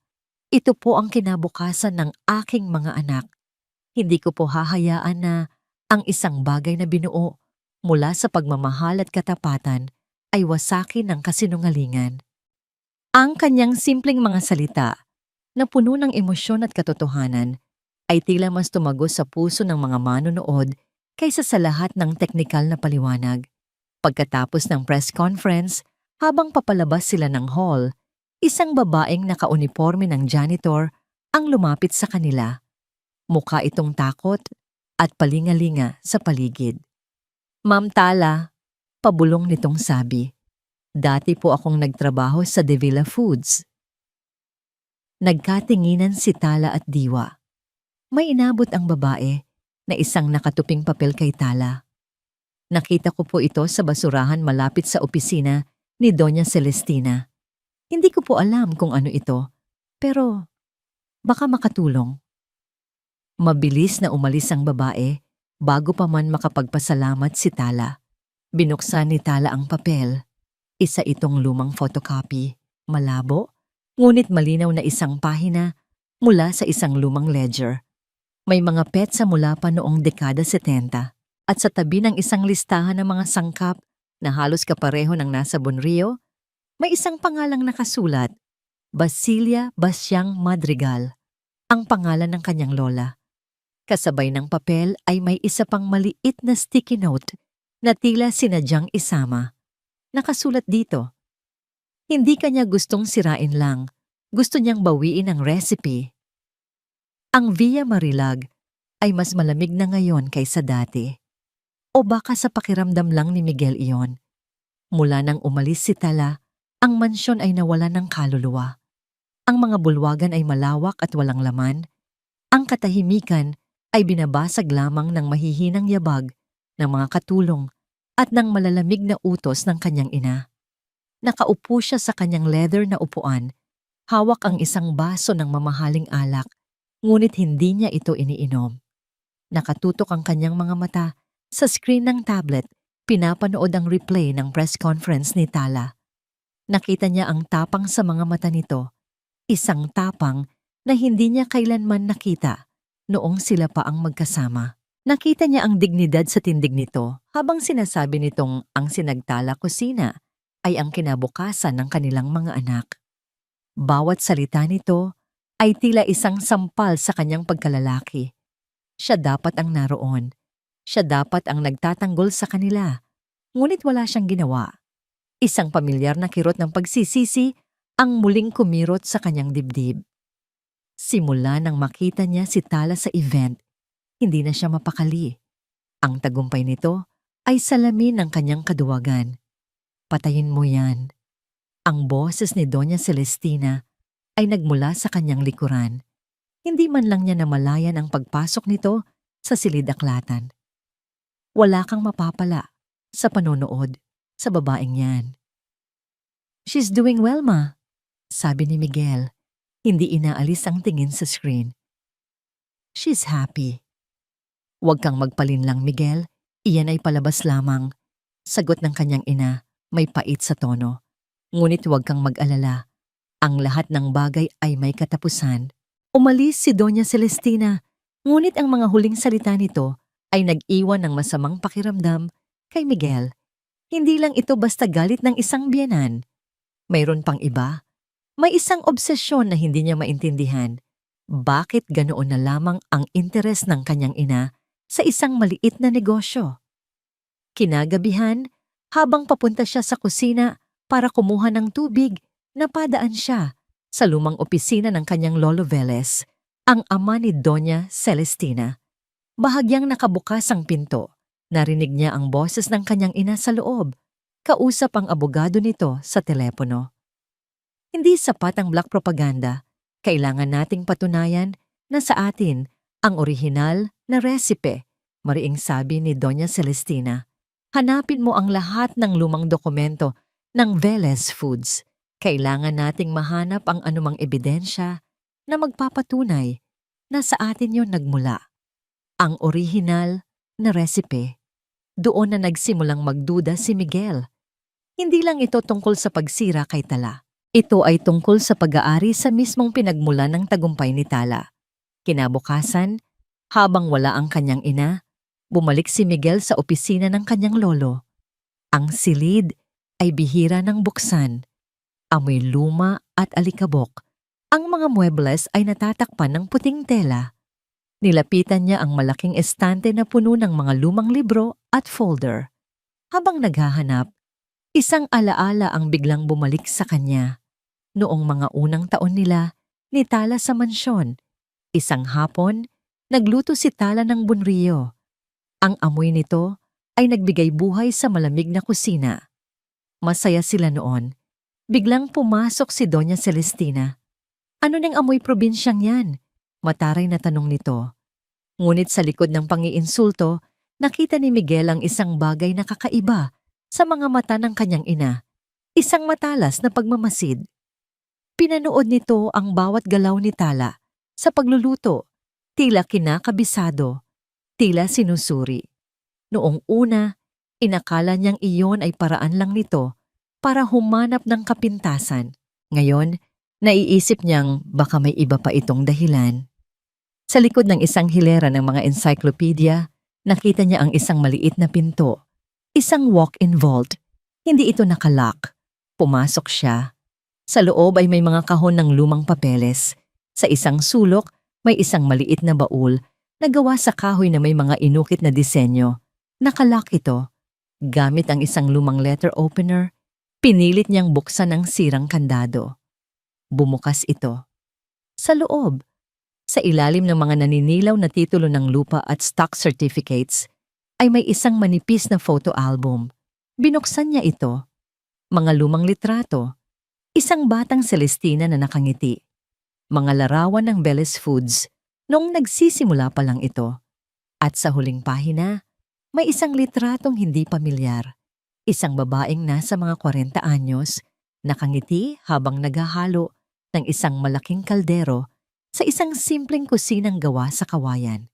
[SPEAKER 1] Ito po ang kinabukasan ng aking mga anak. Hindi ko po hahayaan na ang isang bagay na binuo mula sa pagmamahal at katapatan ay wasakin ng kasinungalingan. Ang kanyang simpleng mga salita na puno ng emosyon at katotohanan ay tila mas tumagos sa puso ng mga manonood kaysa sa lahat ng teknikal na paliwanag. Pagkatapos ng press conference, habang papalabas sila ng hall, isang babaeng nakauniporme ng janitor ang lumapit sa kanila. Mukha itong takot at palingalinga sa paligid. Ma'am Tala, pabulong nitong sabi. Dati po akong nagtrabaho sa De Villa Foods. Nagkatinginan si Tala at Diwa. May inabot ang babae na isang nakatuping papel kay Tala. Nakita ko po ito sa basurahan malapit sa opisina ni Doña Celestina. Hindi ko po alam kung ano ito, pero baka makatulong. Mabilis na umalis ang babae bago pa man makapagpasalamat si Tala. Binuksan ni Tala ang papel. Isa itong lumang photocopy, malabo, ngunit malinaw na isang pahina mula sa isang lumang ledger. May mga petsa mula pa noong dekada 70 at sa tabi ng isang listahan ng mga sangkap na halos kapareho ng nasa Bonrio, may isang pangalang nakasulat, Basilia Basyang Madrigal, ang pangalan ng kanyang lola. Kasabay ng papel ay may isa pang maliit na sticky note na tila sinadyang isama. Nakasulat dito, hindi kanya gustong sirain lang, gusto niyang bawiin ang recipe. Ang Villa Marilag ay mas malamig na ngayon kaysa dati. O baka sa pakiramdam lang ni Miguel iyon. Mula nang umalis si Tala, ang mansyon ay nawala ng kaluluwa. Ang mga bulwagan ay malawak at walang laman. Ang katahimikan ay binabasag lamang ng mahihinang yabag ng mga katulong at ng malalamig na utos ng kanyang ina. Nakaupo siya sa kanyang leather na upuan, hawak ang isang baso ng mamahaling alak, ngunit hindi niya ito iniinom. Nakatutok ang kanyang mga mata sa screen ng tablet, pinapanood ang replay ng press conference ni Tala. Nakita niya ang tapang sa mga mata nito, isang tapang na hindi niya kailanman nakita noong sila pa ang magkasama. Nakita niya ang dignidad sa tindig nito habang sinasabi nitong ang Sinagtala Kusina ay ang kinabukasan ng kanilang mga anak. Bawat salita nito ay tila isang sampal sa kanyang pagkalalaki. Siya dapat ang naroon. Siya dapat ang nagtatanggol sa kanila. Ngunit wala siyang ginawa. Isang pamilyar na kirot ng pagsisisi ang muling kumirot sa kanyang dibdib. Simula nang makita niya si Tala sa event, hindi na siya mapakali. Ang tagumpay nito ay salamin ng kanyang kaduwagan. Patayin mo yan. Ang boses ni Doña Celestina ay nagmula sa kanyang likuran. Hindi man lang niya namalayan ang pagpasok nito sa silid-aklatan. Wala kang mapapala sa panonood sa babaeng yan. She's doing well, ma, sabi ni Miguel. Hindi inaalis ang tingin sa screen. She's happy. Huwag kang magpalinlang, Miguel. Iyan ay palabas lamang. Sagot ng kanyang ina, may pait sa tono. Ngunit huwag kang mag-alala. Ang lahat ng bagay ay may katapusan. Umalis si Doña Celestina, ngunit ang mga huling salita nito ay nag-iwan ng masamang pakiramdam kay Miguel. Hindi lang ito basta galit ng isang biyenan. Mayroon pang iba. May isang obsesyon na hindi niya maintindihan. Bakit ganoon na lamang ang interes ng kanyang ina sa isang maliit na negosyo? Kinagabihan, habang papunta siya sa kusina para kumuha ng tubig, napadaan siya sa lumang opisina ng kanyang Lolo Velez, ang ama ni Doña Celestina. Bahagyang nakabukas ang pinto. Narinig niya ang boses ng kanyang ina sa loob. Kausap ang abogado nito sa telepono. Hindi sapat ang black propaganda. Kailangan nating patunayan na sa atin ang orihinal na resipe, mariing sabi ni Doña Celestina. Hanapin mo ang lahat ng lumang dokumento ng Velez Foods. Kailangan nating mahanap ang anumang ebidensya na magpapatunay na sa atin yon nagmula. Ang orihinal na resipe. Doon na nagsimulang magduda si Miguel. Hindi lang ito tungkol sa pagsira kay Tala. Ito ay tungkol sa pag-aari sa mismong pinagmulan ng tagumpay ni Tala. Kinabukasan, habang wala ang kanyang ina, bumalik si Miguel sa opisina ng kanyang lolo. Ang silid ay bihira ng buksan. Amoy luma at alikabok. Ang mga muebles ay natatakpan ng puting tela. Nilapitan niya ang malaking estante na puno ng mga lumang libro at folder. Habang naghahanap, isang alaala ang biglang bumalik sa kanya. Noong mga unang taon nila, ni Tala sa mansyon. Isang hapon, nagluto si Tala ng bunriyo. Ang amoy nito ay nagbigay buhay sa malamig na kusina. Masaya sila noon. Biglang pumasok si Doña Celestina. Ano nang amoy probinsyang yan? Mataray na tanong nito. Ngunit sa likod ng pangiinsulto, nakita ni Miguel ang isang bagay na kakaiba sa mga mata ng kanyang ina. Isang matalas na pagmamasid. Pinanood nito ang bawat galaw ni Tala sa pagluluto. Tila kinakabisado. Tila sinusuri. Noong una, inakala niyang iyon ay paraan lang nito para humanap ng kapintasan. Ngayon, naiisip niyang baka may iba pa itong dahilan. Sa likod ng isang hilera ng mga encyclopedia, nakita niya ang isang maliit na pinto. Isang walk-in vault. Hindi ito nakalock. Pumasok siya. Sa loob ay may mga kahon ng lumang papeles. Sa isang sulok, may isang maliit na baul na gawa sa kahoy na may mga inukit na disenyo. Nakalock ito. Gamit ang isang lumang letter opener, pinilit niyang buksan ang sirang kandado. Bumukas ito. Sa loob, sa ilalim ng mga naninilaw na titulo ng lupa at stock certificates, ay may isang manipis na photo album. Binuksan niya ito. Mga lumang litrato. Isang batang Celestina na nakangiti. Mga larawan ng Velez Foods noong nagsisimula pa lang ito. At sa huling pahina, may isang litratong hindi pamilyar. Isang babaeng nasa mga 40 anyos, nakangiti habang naghahalo ng isang malaking kaldero sa isang simpleng kusinang gawa sa kawayan.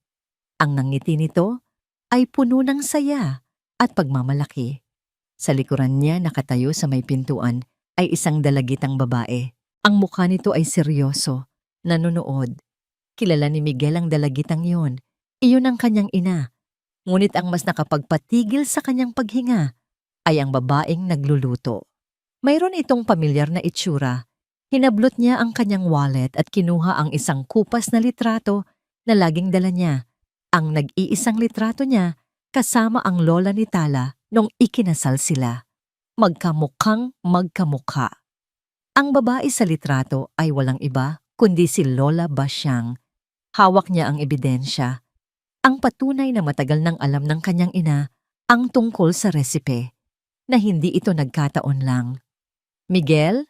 [SPEAKER 1] Ang nangiti nito ay puno ng saya at pagmamalaki. Sa likuran niya nakatayo sa may pintuan ay isang dalagitang babae. Ang mukha nito ay seryoso, nanonood. Kilala ni Miguel ang dalagitang yon. Iyon ang kanyang ina. Ngunit ang mas nakapagpatigil sa kanyang paghinga ay ang babaeng nagluluto. Mayroon itong pamilyar na itsura. Hinablot niya ang kanyang wallet at kinuha ang isang kupas na litrato na laging dala niya. Ang nag-iisang litrato niya kasama ang lola ni Tala nung ikinasal sila. Magkamukhang magkamukha. Ang babae sa litrato ay walang iba kundi si Lola Basyang. Hawak niya ang ebidensya. Ang patunay na matagal nang alam ng kanyang ina ang tungkol sa resipe, na hindi ito nagkataon lang. Miguel?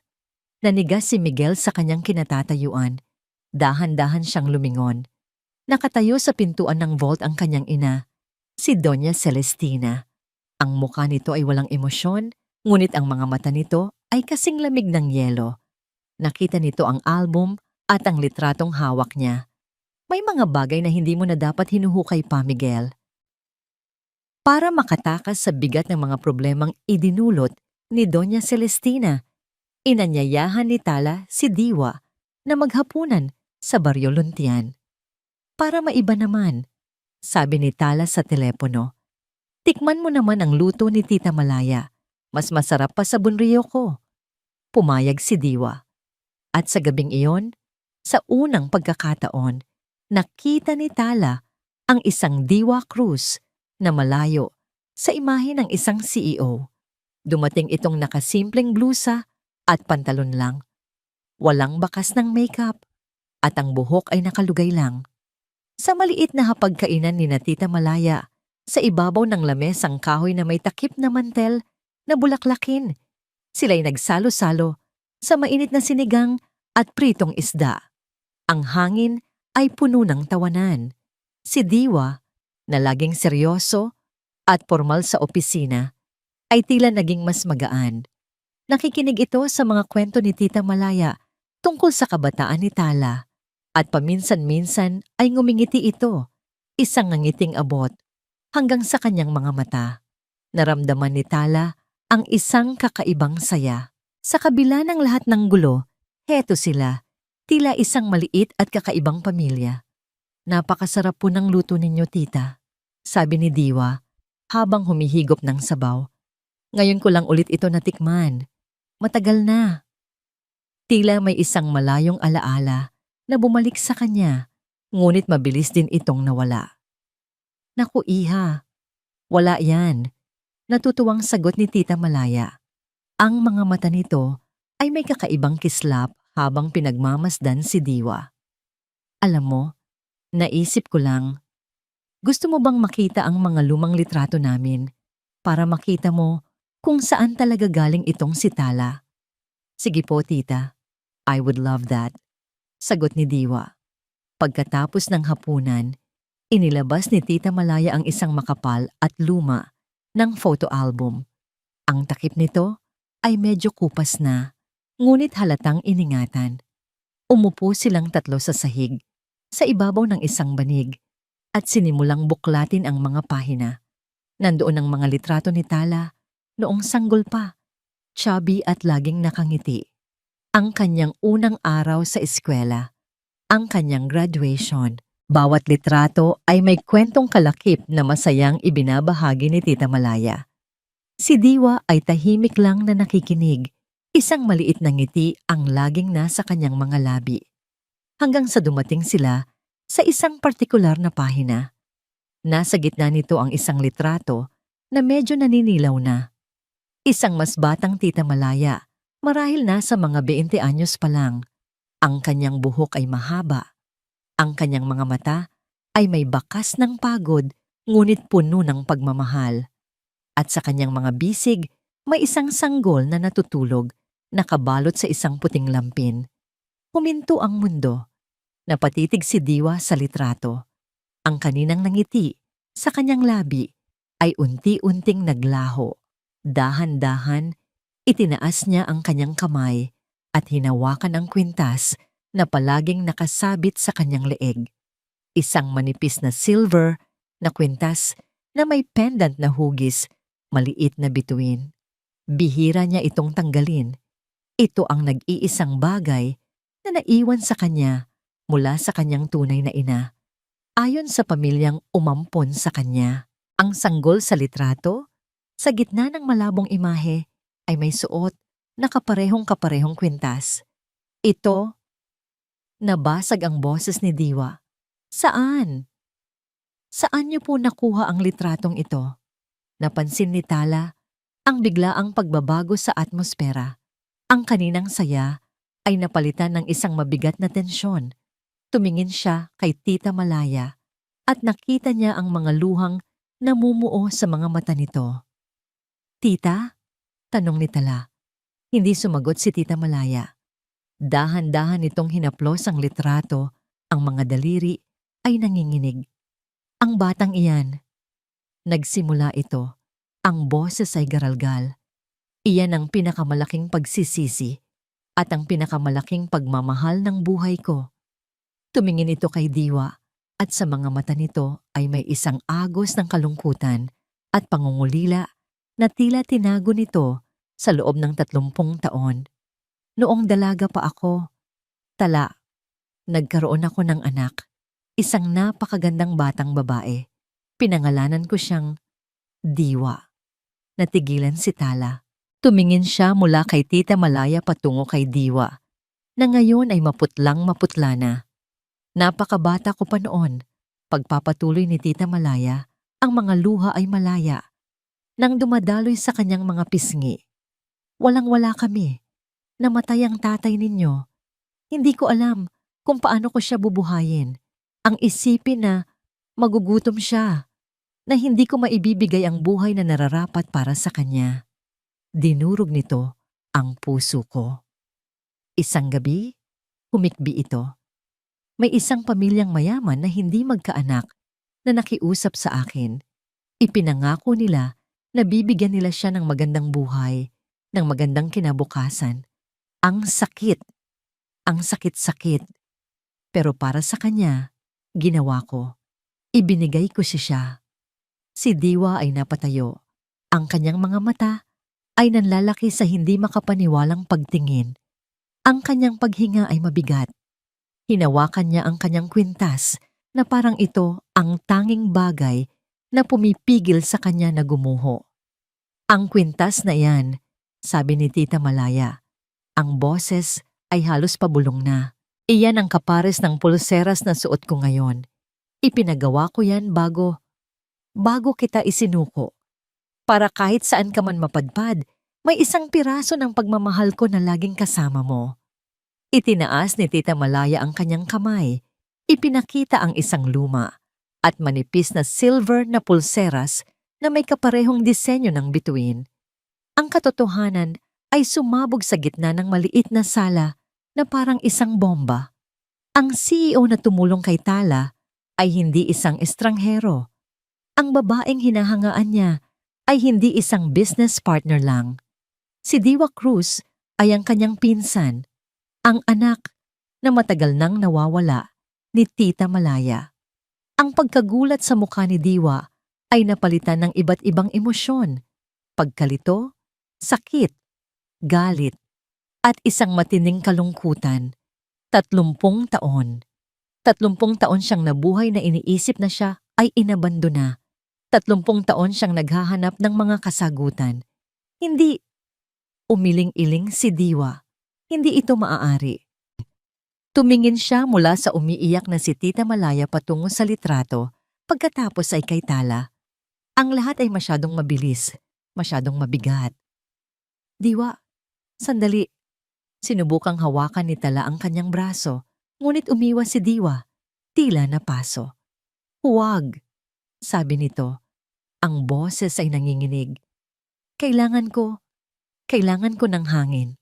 [SPEAKER 1] Nanigas si Miguel sa kanyang kinatatayuan. Dahan-dahan siyang lumingon. Nakatayo sa pintuan ng vault ang kanyang ina, si Doña Celestina. Ang mukha nito ay walang emosyon, ngunit ang mga mata nito ay kasing lamig ng yelo. Nakita nito ang album at ang litratong hawak niya. May mga bagay na hindi mo na dapat hinuhukay pa, Miguel. Para makatakas sa bigat ng mga problemang idinulot ni Doña Celestina, inanyayahan ni Tala si Diwa na maghapunan sa Baryo Luntian. Para maiba naman, sabi ni Tala sa telepono, tikman mo naman ang luto ni Tita Malaya. Mas masarap pa sa bunriyo ko. Pumayag si Diwa. At sa gabing iyon, sa unang pagkakataon, nakita ni Tala ang isang Diwa Cruz na malayo sa imahe ng isang CEO. Dumating itong nakasimpleng blusa at pantalon lang. Walang bakas ng makeup at ang buhok ay nakalugay lang. Sa maliit na hapagkainan ni Tita Malaya, sa ibabaw ng lamesang kahoy na may takip na mantel na bulaklakin, sila'y nagsalo-salo sa mainit na sinigang at pritong isda. Ang hangin ay puno ng tawanan. Si Diwa, na laging seryoso at formal sa opisina, ay tila naging mas magaan. Nakikinig ito sa mga kwento ni Tita Malaya tungkol sa kabataan ni Tala, at paminsan-minsan ay ngumingiti ito, isang ngangiting abot, hanggang sa kanyang mga mata. Naramdaman ni Tala ang isang kakaibang saya. Sa kabila ng lahat ng gulo, heto sila, tila isang maliit at kakaibang pamilya. Napakasarap po ng luto ninyo, tita, sabi ni Diwa habang humihigop ng sabaw. Ngayon ko lang ulit ito natikman. Matagal na. Tila may isang malayong alaala na bumalik sa kanya, ngunit mabilis din itong nawala. Naku, iha, wala yan. Natutuwang sagot ni Tita Malaya. Ang mga mata nito ay may kakaibang kislap habang pinagmamasdan si Diwa. Alam mo, naisip ko lang, gusto mo bang makita ang mga lumang litrato namin para makita mo kung saan talaga galing itong si Tala? Sige po, tita. I would love that. Sagot ni Diwa. Pagkatapos ng hapunan, inilabas ni Tita Malaya ang isang makapal at luma ng photo album. Ang takip nito ay medyo kupas na, ngunit halatang iningatan. Umupo silang tatlo sa sahig, sa ibabaw ng isang banig, at sinimulang buklatin ang mga pahina. Nandoon ang mga litrato ni Tala, noong sanggol pa, chubby at laging nakangiti. Ang kanyang unang araw sa eskwela, ang kanyang graduation. Bawat litrato ay may kwentong kalakip na masayang ibinabahagi ni Tita Malaya. Si Diwa ay tahimik lang na nakikinig, isang maliit na ngiti ang laging nasa kanyang mga labi. Hanggang sa dumating sila sa isang partikular na pahina. Nasa gitna nito ang isang litrato na medyo naninilaw na. Isang mas batang Tita Malaya, marahil nasa mga 20 anyos pa lang. Ang kanyang buhok ay mahaba. Ang kanyang mga mata ay may bakas ng pagod, ngunit puno ng pagmamahal. At sa kanyang mga bisig, may isang sanggol na natutulog, nakabalot sa isang puting lampin. Huminto ang mundo. Napatitig si Diwa sa litrato. Ang kaninang nangiti sa kanyang labi ay unti-unting naglaho. Dahan-dahan, itinaas niya ang kanyang kamay at hinawakan ang kwintas na palaging nakasabit sa kanyang leeg. Isang manipis na silver na kwintas na may pendant na hugis, maliit na bituin. Bihira niya itong tanggalin. Ito ang nag-iisang bagay na naiwan sa kanya mula sa kanyang tunay na ina. Ayon sa pamilyang umampon sa kanya, ang sanggol sa litrato, sa gitna ng malabong imahe, ay may suot na kaparehong-kaparehong kwintas. Ito, nabasag ang boses ni Diwa. Saan? Saan niyo po nakuha ang litratong ito? Napansin ni Tala ang biglaang pagbabago sa atmosfera. Ang kaninang saya ay napalitan ng isang mabigat na tensyon. Tumingin siya kay Tita Malaya. at nakita niya ang mga luhang namumuo sa mga mata nito. "Tita?" tanong ni Tala. Hindi sumagot si Tita Malaya. Dahan-dahan nitong hinaplos ang litrato, ang mga daliri ay nanginginig. "Ang batang iyan." Nagsimula ito. Ang boses ay garalgal. "Iyan ang pinakamalaking pagsisisi at ang pinakamalaking pagmamahal ng buhay ko." Tumingin ito kay Diwa at sa mga mata nito ay may isang agos ng kalungkutan at pangungulila na tila tinago nito sa loob ng 30 taon. "Noong dalaga pa ako, Tala, nagkaroon ako ng anak, isang napakagandang batang babae. Pinangalanan ko siyang Diwa." Natigilan si Tala. Tumingin siya mula kay Tita Malaya patungo kay Diwa, na ngayon ay maputlang maputla na. "Napakabata ko pa noon." Pagpapatuloy ni Tita Malaya, ang mga luha ay malaya. Nang dumadaloy sa kanyang mga pisngi, "Walang-wala kami. Namatay ang tatay ninyo. Hindi ko alam kung paano ko siya bubuhayin. Ang isipin na magugutom siya, na hindi ko maibibigay ang buhay na nararapat para sa kanya." Dinurog nito ang puso ko. Isang gabi, humikbi ito. May isang pamilyang mayaman na hindi magkaanak na nakiusap sa akin. Ipinangako nila na bibigyan nila siya ng magandang buhay, ng magandang kinabukasan. Ang sakit, ang sakit-sakit. Pero para sa kanya, ginawa ko. Ibinigay ko siya. Si Diwa ay napatayo. Ang kanyang mga mata ay nanlalaki sa hindi makapaniwalang pagtingin. Ang kanyang paghinga ay mabigat. Hinawakan niya ang kanyang kwintas na parang ito ang tanging bagay na pumipigil sa kanya na gumuho. "Ang kwintas na iyan," sabi ni Tita Malaya. Ang boses ay halos pabulong na. "Iyan ang kapares ng pulseras na suot ko ngayon. Ipinagawa ko yan bago kita isinuko. Para kahit saan ka man mapadpad, may isang piraso ng pagmamahal ko na laging kasama mo." Itinaas ni Tita Malaya ang kanyang kamay. Ipinakita ang isang luma at manipis na silver na pulseras na may kaparehong disenyo ng bituin. Ang katotohanan ay sumabog sa gitna ng maliit na sala na parang isang bomba. Ang CEO na tumulong kay Tala ay hindi isang estranghero. Ang babaeng hinahangaan niya ay hindi isang business partner lang. Si Diwa Cruz ay ang kanyang pinsan, ang anak na matagal nang nawawala ni Tita Malaya. Ang pagkagulat sa mukha ni Diwa ay napalitan ng iba't ibang emosyon: pagkalito, sakit, galit, at isang matinding kalungkutan. 30 taon. 30 taon siyang nabuhay na iniisip na siya ay inabandona. 30 taon siyang naghahanap ng mga kasagutan. Hindi. Umiling-iling si Diwa. Hindi ito maaari. Tumingin siya mula sa umiiyak na si Tita Malaya patungo sa litrato, pagkatapos ay kay Tala. Ang lahat ay masyadong mabilis, masyadong mabigat. "Diwa, sandali." Sinubukang hawakan ni Tala ang kanyang braso, ngunit umiwas si Diwa, tila napaso. "Huwag," sabi nito. Ang boses ay nanginginig. Kailangan ko ng hangin."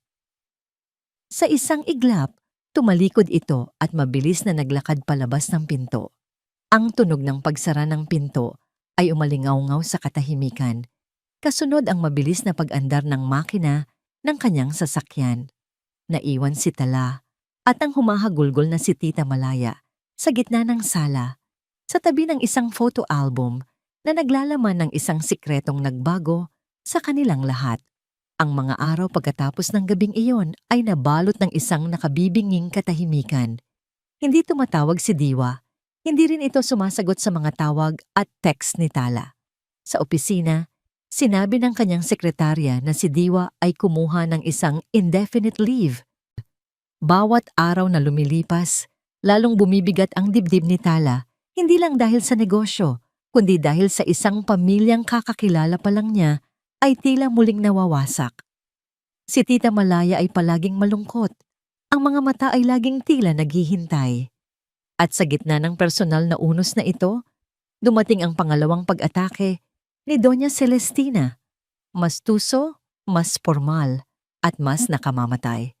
[SPEAKER 1] Sa isang iglap, tumalikod ito at mabilis na naglakad palabas ng pinto. Ang tunog ng pagsara ng pinto ay umalingaw-ngaw sa katahimikan. Kasunod ang mabilis na pag-andar ng makina ng kanyang sasakyan. Naiwan si Tala at ang humahagulgol na si Tita Malaya sa gitna ng sala, sa tabi ng isang photo album na naglalaman ng isang sikretong nagbago sa kanilang lahat. Ang mga araw pagkatapos ng gabing iyon ay nabalot ng isang nakabibinging katahimikan. Hindi tumatawag si Diwa. Hindi rin ito sumasagot sa mga tawag at text ni Tala. Sa opisina, sinabi ng kanyang sekretarya na si Diwa ay kumuha ng isang indefinite leave. Bawat araw na lumilipas, lalong bumibigat ang dibdib ni Tala, hindi lang dahil sa negosyo, kundi dahil sa isang pamilyang kakakilala pa lang niya ay tila muling nawawasak. Si Tita Malaya ay palaging malungkot. Ang mga mata ay laging tila naghihintay. At sa gitna ng personal na unos na ito, Dumating ang pangalawang pag-atake ni Doña Celestina. Mas tuso, mas formal, at mas nakamamatay.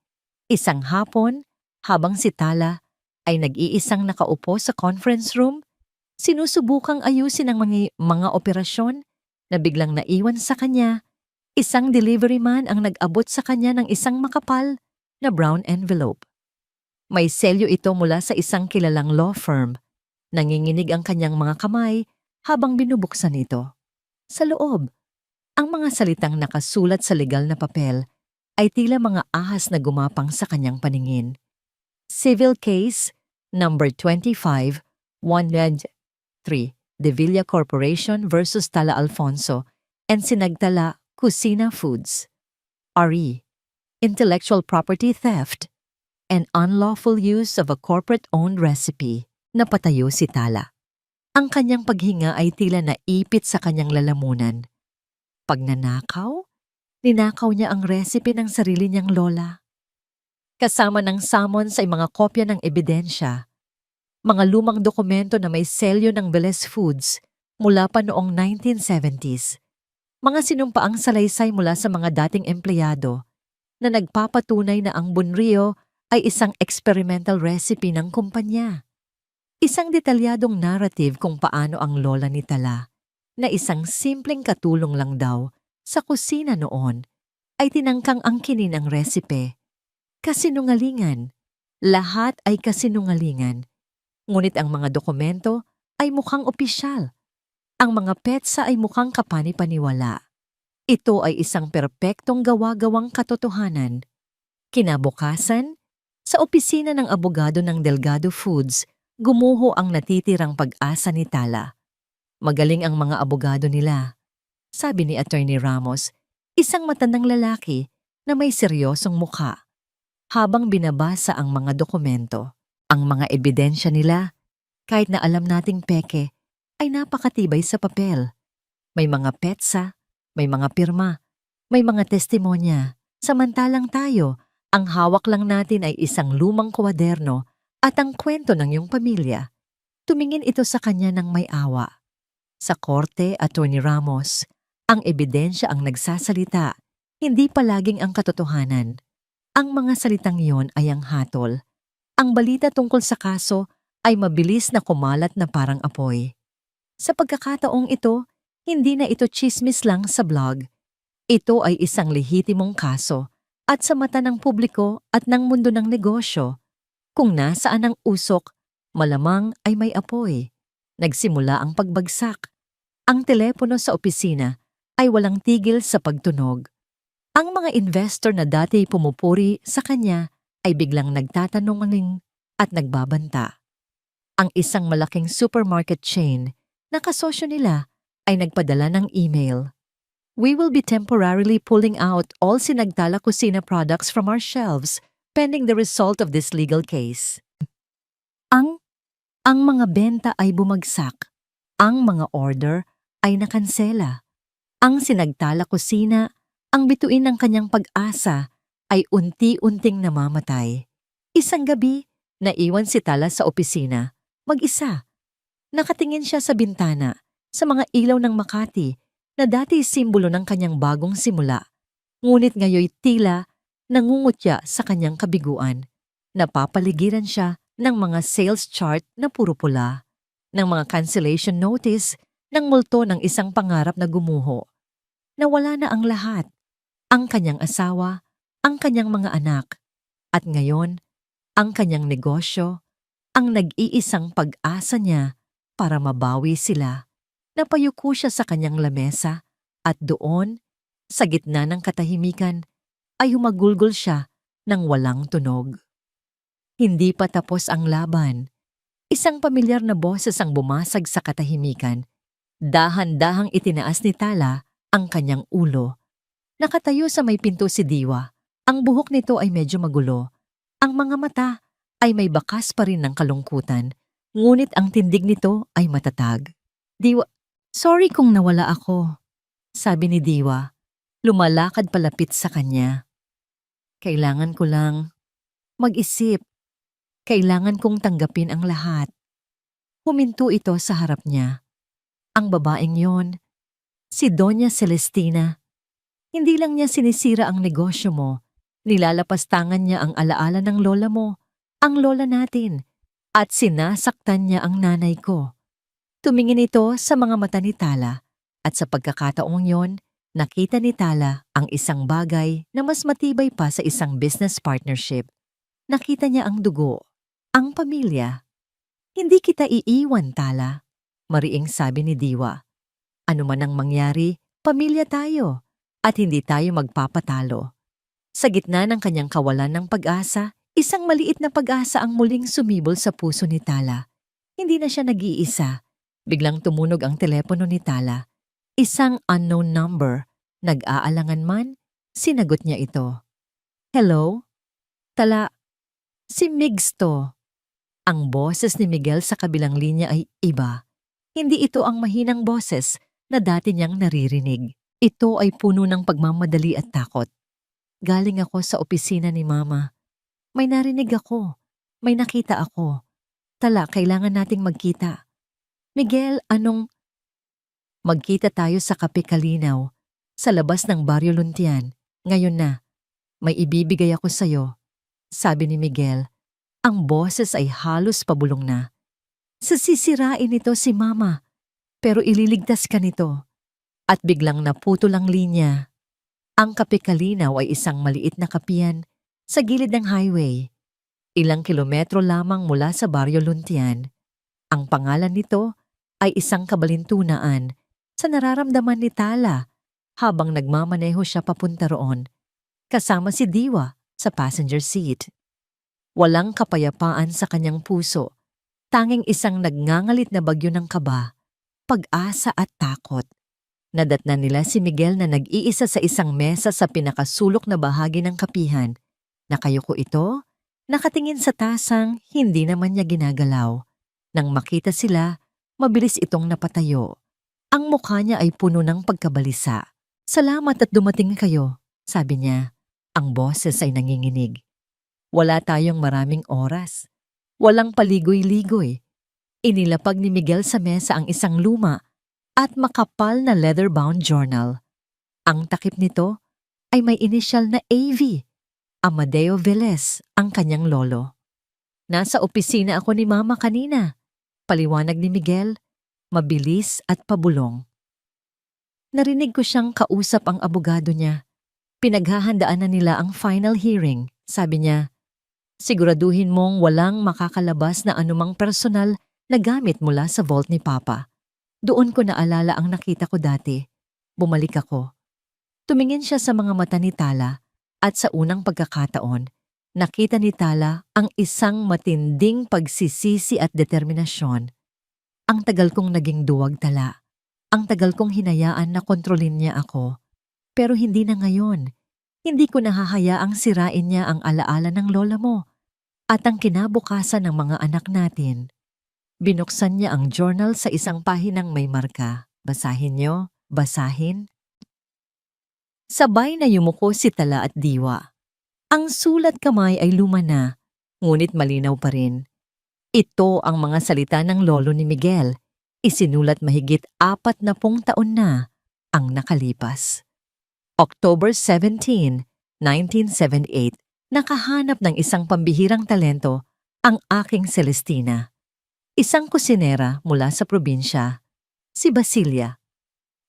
[SPEAKER 1] Isang hapon, habang si Tala ay nag-iisang nakaupo sa conference room, sinusubukang ayusin ang mga operasyon na biglang naiwan sa kanya. Isang delivery man ang nag-abot sa kanya ng isang makapal na brown envelope. May selyo ito mula sa isang kilalang law firm. Nanginginig ang kanyang mga kamay habang binubuksan ito. Sa loob, ang mga salitang nakasulat sa legal na papel ay tila mga ahas na gumapang sa kanyang paningin. Civil Case Number 25-103, De Villa Corporation versus Tala Alfonso and Sinagtala Cucina Foods. RE, Intellectual Property Theft and Unlawful Use of a Corporate-Owned Recipe. Napatayo si Tala. Ang kanyang paghinga ay tila naipit sa kanyang lalamunan. Pagnanakaw, ninakaw niya ang recipe ng sarili niyang lola. Kasama ng summons ay mga kopya ng ebidensya, mga lumang dokumento na may selyo ng Velez Foods mula pa noong 1970s, mga sinumpaang salaysay mula sa mga dating empleyado na nagpapatunay na ang bunrio ay isang experimental recipe ng kumpanya. Isang detalyadong narrative kung paano ang lola ni Tala, na isang simpleng katulong lang daw sa kusina noon, ay tinangkang angkinin ang resipe. Kasinungalingan. Lahat ay kasinungalingan. Ngunit ang mga dokumento ay mukhang opisyal. Ang mga petsa ay mukhang kapani-paniwala. Ito ay isang perpektong gawa-gawang katotohanan. Kinabukasan, sa opisina ng abogado ng Delgado Foods, gumuho ang natitirang pag-asa ni Tala. Magaling ang mga abogado nila, sabi ni Attorney Ramos, isang matandang lalaki na may seryosong mukha. Habang binabasa ang mga dokumento, ang mga ebidensya nila, kahit na alam nating peke, ay napakatibay sa papel. May mga petsa, may mga pirma, may mga testimonya. Samantalang tayo, ang hawak lang natin ay isang lumang kwaderno at ang kwento ng iyong pamilya. Tumingin ito sa kanya ng may awa. Sa korte, Attorney Ramos, ang ebidensya ang nagsasalita, hindi palaging ang katotohanan. Ang mga salitang iyon ay ang hatol. Ang balita tungkol sa kaso ay mabilis na kumalat na parang apoy. Sa pagkakataong ito, hindi na ito chismis lang sa blog. Ito ay isang lehitimong kaso at sa mata ng publiko at ng mundo ng negosyo. Kung nasaan ang usok, malamang ay may apoy. Nagsimula ang pagbagsak. Ang telepono sa opisina ay walang tigil sa pagtunog. Ang mga investor na dati pumupuri sa kanya ay biglang nagtatanong at nagbabanta. Ang isang malaking supermarket chain na kasosyo nila ay nagpadala ng email. We will be temporarily pulling out all Sinagtala Cucina products from our shelves pending the result of this legal case. Ang mga benta ay bumagsak. Ang mga order ay nakansela. Ang Sinagtala Cucina, ang bituin ng kanyang pag-asa, ay unti-unting namamatay. Isang gabi, naiwan si Tala sa opisina, mag-isa. Nakatingin siya sa bintana, sa mga ilaw ng Makati, na dati simbolo ng kanyang bagong simula. Ngunit ngayoy tila nangungutya sa kanyang kabiguan. Napapaligiran siya ng mga sales chart na puro pula, ng mga cancellation notice, ng multo ng isang pangarap na gumuho. Nawala na ang lahat, ang kanyang asawa, ang kanyang mga anak, at ngayon, ang kanyang negosyo, ang nag-iisang pag-asa niya para mabawi sila. Napayuko siya sa kanyang lamesa at doon, sa gitna ng katahimikan, ay humagulgol siya ng walang tunog. Hindi pa tapos ang laban. Isang pamilyar na boses ang bumasag sa katahimikan. Dahan-dahang itinaas ni Tala ang kanyang ulo. Nakatayo sa may pinto si Diwa. Ang buhok nito ay medyo magulo. Ang mga mata ay may bakas pa rin ng kalungkutan, ngunit ang tindig nito ay matatag. Diwa, sorry kung nawala ako, sabi ni Diwa. Lumalakad palapit sa kanya. Kailangan ko lang mag-isip. Kailangan kong tanggapin ang lahat. Huminto ito sa harap niya. Ang babaeng yon, si Doña Celestina. Hindi lang niya sinisira ang negosyo mo, nilalapastangan niya ang alaala ng lola mo, ang lola natin, at sinasaktan niya ang nanay ko. Tumingin ito sa mga mata ni Tala at sa pagkakataong yon, nakita ni Tala ang isang bagay na mas matibay pa sa isang business partnership. Nakita niya ang dugo, ang pamilya. Hindi kita iiwan, Tala, mariing sabi ni Diwa. Ano man ang mangyari, pamilya tayo at hindi tayo magpapatalo. Sa gitna ng kanyang kawalan ng pag-asa, isang maliit na pag-asa ang muling sumibol sa puso ni Tala. Hindi na siya nag-iisa. Biglang tumunog ang telepono ni Tala. Isang unknown number. Nag-aalangan man, sinagot niya ito. Hello? Tala, si Migs to. Ang boses ni Miguel sa kabilang linya ay iba. Hindi ito ang mahinang boses na dati niyang naririnig. Ito ay puno ng pagmamadali at takot. Galing ako sa opisina ni Mama. May narinig ako. May nakita ako. Tala, kailangan nating magkita. Miguel, anong... Magkita tayo sa Kape Kalinaw, sa labas ng Baryo Luntian. Ngayon na. May ibibigay ako sa'yo. Sabi ni Miguel. Ang boses ay halos pabulong na. Sisirain nito si Mama, pero ililigtas ka nito. At biglang naputol ang linya. Ang Kape Kalinaw ay isang maliit na kapihan sa gilid ng highway. Ilang kilometro lamang mula sa Baryo Luntian. Ang pangalan nito ay isang kabalintunaan sa nararamdaman ni Tala habang nagmamaneho siya papunta roon, kasama si Diwa sa passenger seat. Walang kapayapaan sa kanyang puso, tanging isang nagngangalit na bagyo ng kaba, pag-asa at takot. Nadatnan nila si Miguel na nag-iisa sa isang mesa sa pinakasulok na bahagi ng kapihan. Nakayuko ito, nakatingin sa tasang hindi naman niya ginagalaw. Nang makita sila, mabilis itong napatayo. Ang mukha niya ay puno ng pagkabalisa. Salamat at dumating kayo, sabi niya. Ang boses ay nanginginig. Wala tayong maraming oras. Walang paligoy-ligoy. Inilapag ni Miguel sa mesa ang isang luma at makapal na leather-bound journal. Ang takip nito ay may inisyal na AV. Amadeo Velez, ang kanyang lolo. Nasa opisina ako ni Mama kanina. Paliwanag ni Miguel, mabilis at pabulong. Narinig ko siyang kausap ang abogado niya. Pinaghahandaan na nila ang final hearing. Sabi niya, siguraduhin mong walang makakalabas na anumang personal na gamit mula sa vault ni Papa. Doon ko naalala ang nakita ko dati. Bumalik ako. Tumingin siya sa mga mata ni Tala at sa unang pagkakataon, nakita ni Tala ang isang matinding pagsisisi at determinasyon. Ang tagal kong naging duwag, Tala. Ang tagal kong hinayaan na kontrolin niya ako. Pero hindi na ngayon. Hindi ko nahahayaang sirain niya ang alaala ng lola mo at ang kinabukasan ng mga anak natin. Binuksan niya ang journal sa isang pahinang may marka. Basahin niyo, basahin. Sabay na yumuko si Tala at Diwa. Ang sulat kamay ay luma na, ngunit malinaw pa rin. Ito ang mga salita ng lolo ni Miguel. Isinulat mahigit 40 taon na ang nakalipas. October 17, 1978, nakahanap ng isang pambihirang talento ang aking Celestina. Isang kusinera mula sa probinsya, si Basilia.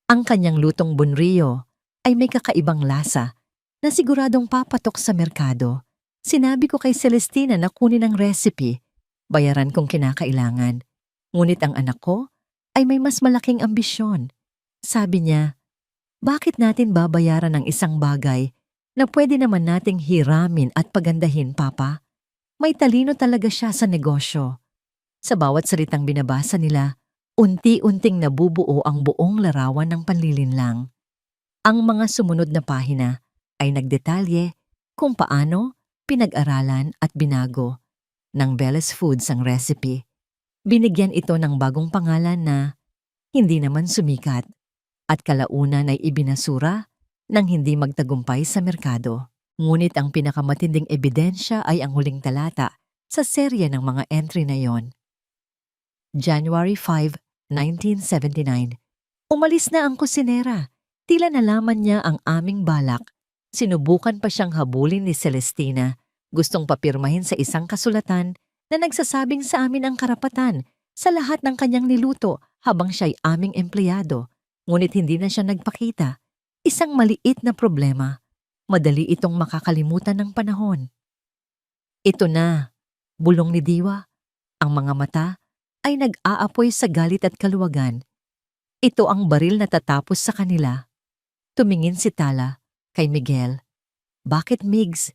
[SPEAKER 1] Ang kanyang lutong bunrio ay may kakaibang lasa na siguradong papatok sa merkado. Sinabi ko kay Celestina na kunin ang recipe, bayaran kung kinakailangan. Ngunit ang anak ko ay may mas malaking ambisyon. Sabi niya, bakit natin babayaran ng isang bagay na pwede naman nating hiramin at pagandahin, Papa? May talino talaga siya sa negosyo. Sa bawat salitang binabasa nila, unti-unting nabubuo ang buong larawan ng panlilinlang. Ang mga sumunod na pahina ay nagdetalye kung paano pinag-aralan at binago ng Velez Foods ang recipe. Binigyan ito ng bagong pangalan na hindi naman sumikat at kalaunan ay ibinasura nang hindi magtagumpay sa merkado. Ngunit ang pinakamatinding ebidensya ay ang huling talata sa serye ng mga entry na yon. January 5, 1979. Umalis na ang kusinera. Tila nalaman niya ang aming balak. Sinubukan pa siyang habulin ni Celestina. Gustong papirmahin sa isang kasulatan na nagsasabing sa amin ang karapatan sa lahat ng kanyang niluto habang siya'y aming empleyado. Ngunit hindi na siya nagpakita. Isang maliit na problema. Madali itong makakalimutan ng panahon. Ito na, bulong ni Diwa. Ang mga mata ay nag-aapoy sa galit at kaluwagan. Ito ang baril na tatapos sa kanila. Tumingin si Tala kay Miguel. Bakit, Migs?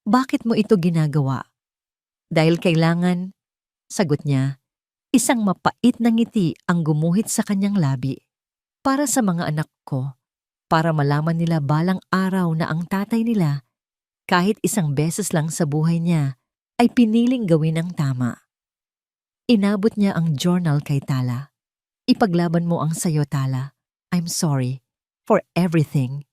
[SPEAKER 1] Bakit mo ito ginagawa? Dahil kailangan, sagot niya. Isang mapait na ngiti ang gumuhit sa kanyang labi. Para sa mga anak ko, para malaman nila balang araw na ang tatay nila, kahit isang beses lang sa buhay niya, ay piniling gawin ang tama. Inabot niya ang journal kay Tala. Ipaglaban mo ang sayo, Tala. I'm sorry for everything.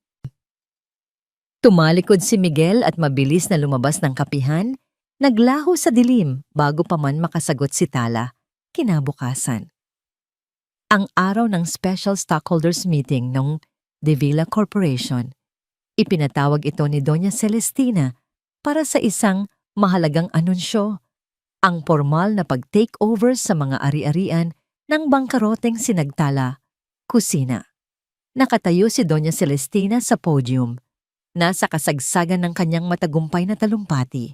[SPEAKER 1] Tumalikod si Miguel at mabilis na lumabas ng kapihan, naglaho sa dilim bago pa man makasagot si Tala. Kinabukasan. Ang araw ng special stockholders meeting ng De Villa Corporation. Ipinatawag ito ni Doña Celestina para sa isang mahalagang anunsyo, ang formal na pag-takeover sa mga ari-arian ng bangkaroteng sinagtala, kusina. Nakatayo si Doña Celestina sa podium, nasa kasagsagan ng kanyang matagumpay na talumpati.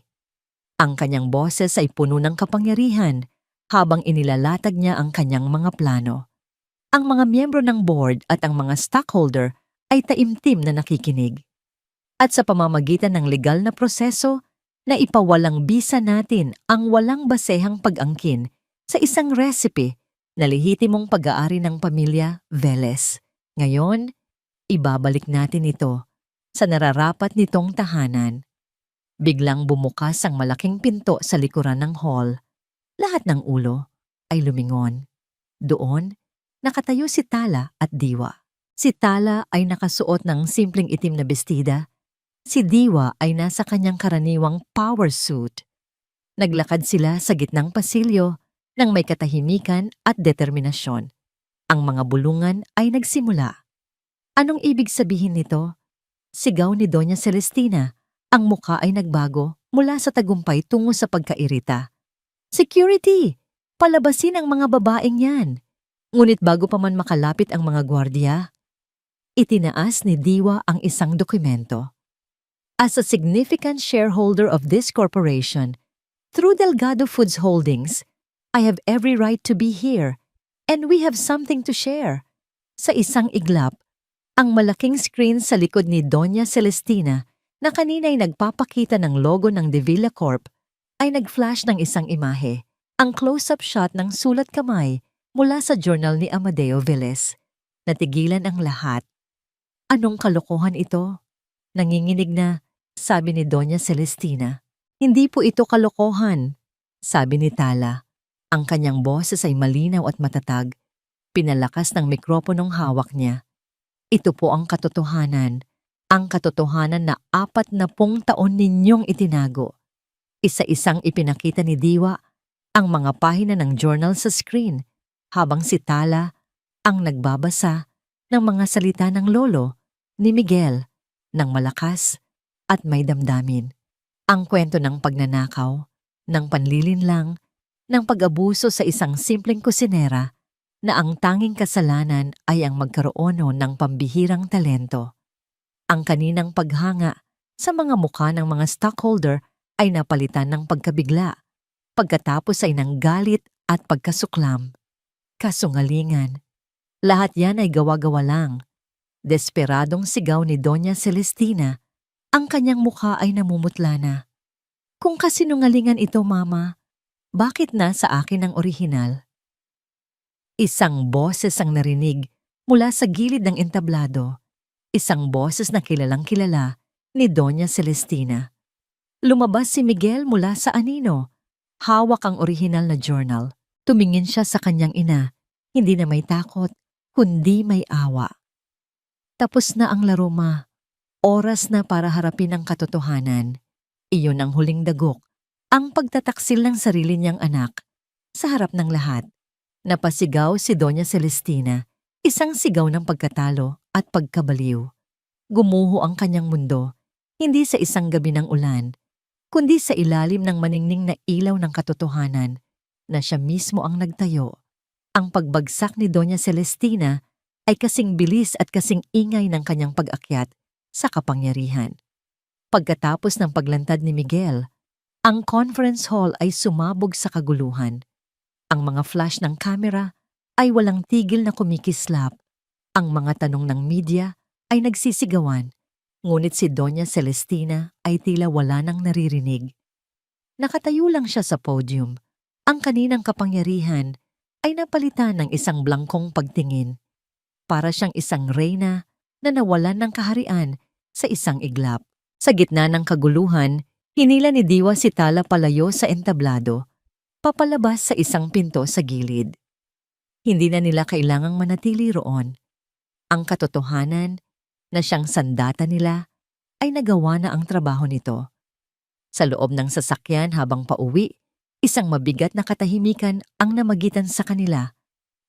[SPEAKER 1] Ang kanyang boses ay puno ng kapangyarihan habang inilalatag niya ang kanyang mga plano. Ang mga miyembro ng board at ang mga stockholder ay taimtim na nakikinig. At sa pamamagitan ng legal na proseso, na ipawalang bisa natin ang walang basehang pag-angkin sa isang recipe na lehitimong pag-aari ng pamilya Velez. Ngayon, ibabalik natin ito sa nararapat nitong tahanan. Biglang bumukas ang malaking pinto sa likuran ng hall. Lahat ng ulo ay lumingon. Doon, nakatayo si Tala at Diwa. Si Tala ay nakasuot ng simpleng itim na bestida. Si Diwa ay nasa kanyang karaniwang power suit. Naglakad sila sa gitnang pasilyo ng may katahimikan at determinasyon. Ang mga bulungan ay nagsimula. Anong ibig sabihin nito? Sigaw ni Doña Celestina. Ang muka ay nagbago mula sa tagumpay tungo sa pagkairita. Security! Palabasin ang mga babaeng yan! Ngunit bago pa man makalapit ang mga gwardiya, itinaas ni Diwa ang isang dokumento. As a significant shareholder of this corporation, through Delgado Foods Holdings, I have every right to be here, and we have something to share. Sa isang iglap, ang malaking screen sa likod ni Doña Celestina na kanina'y nagpapakita ng logo ng De Villa Corp ay nag-flash ng isang imahe, ang close-up shot ng sulat kamay mula sa journal ni Amadeo Velez. Natigilan ang lahat. Anong kalokohan ito? Nanginginig na, sabi ni Doña Celestina. Hindi po ito kalokohan, sabi ni Tala. Ang kanyang boses ay malinaw at matatag. Pinalakas ng mikroponong hawak niya. Ito po ang katotohanan. Ang katotohanan na 40 taon ninyong itinago. Isa-isang ipinakita ni Diwa ang mga pahina ng journal sa screen, habang si Tala ang nagbabasa ng mga salita ng lolo ni Miguel ng malakas at may damdamin. Ang kwento ng pagnanakaw, ng panlilinlang, ng pag-abuso sa isang simpleng kusinera na ang tanging kasalanan ay ang magkaroon ng pambihirang talento. Ang kaninang paghanga sa mga mukha ng mga stockholder ay napalitan ng pagkabigla, pagkatapos ay ng galit at pagkasuklam. Kasungalingan. Lahat yan ay gawa-gawa lang. Desperadong sigaw ni Doña Celestina. Ang kanyang mukha ay namumutla na. Kung kasinungalingan ito, Mama, bakit nasa akin ang orihinal? Isang boses ang narinig mula sa gilid ng entablado. Isang boses na kilalang-kilala ni Doña Celestina. Lumabas si Miguel mula sa anino. Hawak ang orihinal na journal. Tumingin siya sa kanyang ina. Hindi na may takot, kundi may awa. Tapos na ang laro, Ma. Oras na para harapin ang katotohanan. Iyon ang huling dagok, ang pagtataksil ng sarili niyang anak sa harap ng lahat. Napasigaw si Doña Celestina, isang sigaw ng pagkatalo at pagkabaliw. Gumuho ang kanyang mundo, hindi sa isang gabi ng ulan, kundi sa ilalim ng maningning na ilaw ng katotohanan na siya mismo ang nagtayo. Ang pagbagsak ni Doña Celestina ay kasing bilis at kasing ingay ng kanyang pag-akyat sa kapangyarihan. Pagkatapos ng paglantad ni Miguel, ang conference hall ay sumabog sa kaguluhan. Ang mga flash ng kamera ay walang tigil na kumikislap. Ang mga tanong ng media ay nagsisigawan, ngunit si Doña Celestina ay tila wala nang naririnig. Nakatayo lang siya sa podium. Ang kaninang kapangyarihan ay napalitan ng isang blangkong pagtingin. Para siyang isang reyna na nawalan ng kaharian sa isang iglap. Sa gitna ng kaguluhan, hinila ni Diwa si Tala palayo sa entablado, papalabas sa isang pinto sa gilid. Hindi na nila kailangang manatili roon. Ang katotohanan na siyang sandata nila ay nagawa na ang trabaho nito. Sa loob ng sasakyan habang pauwi, isang mabigat na katahimikan ang namagitan sa kanila.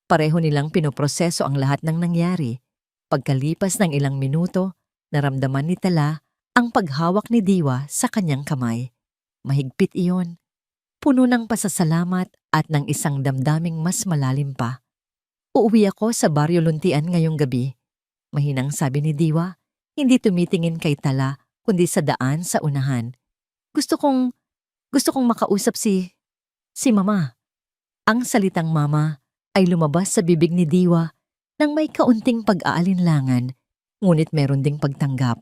[SPEAKER 1] Pareho nilang pinoproseso ang lahat ng nangyari. Pagkalipas ng ilang minuto, naramdaman ni Tala ang paghawak ni Diwa sa kanyang kamay. Mahigpit iyon. Puno ng pasasalamat at ng isang damdaming mas malalim pa. Uuwi ako sa Baryo Luntian ngayong gabi. Mahinang sabi ni Diwa, hindi tumitingin kay Tala kundi sa daan sa unahan. Gusto kong makausap si Mama. Ang salitang Mama ay lumabas sa bibig ni Diwa nang may kaunting pag-aalinlangan, ngunit meron ding pagtanggap.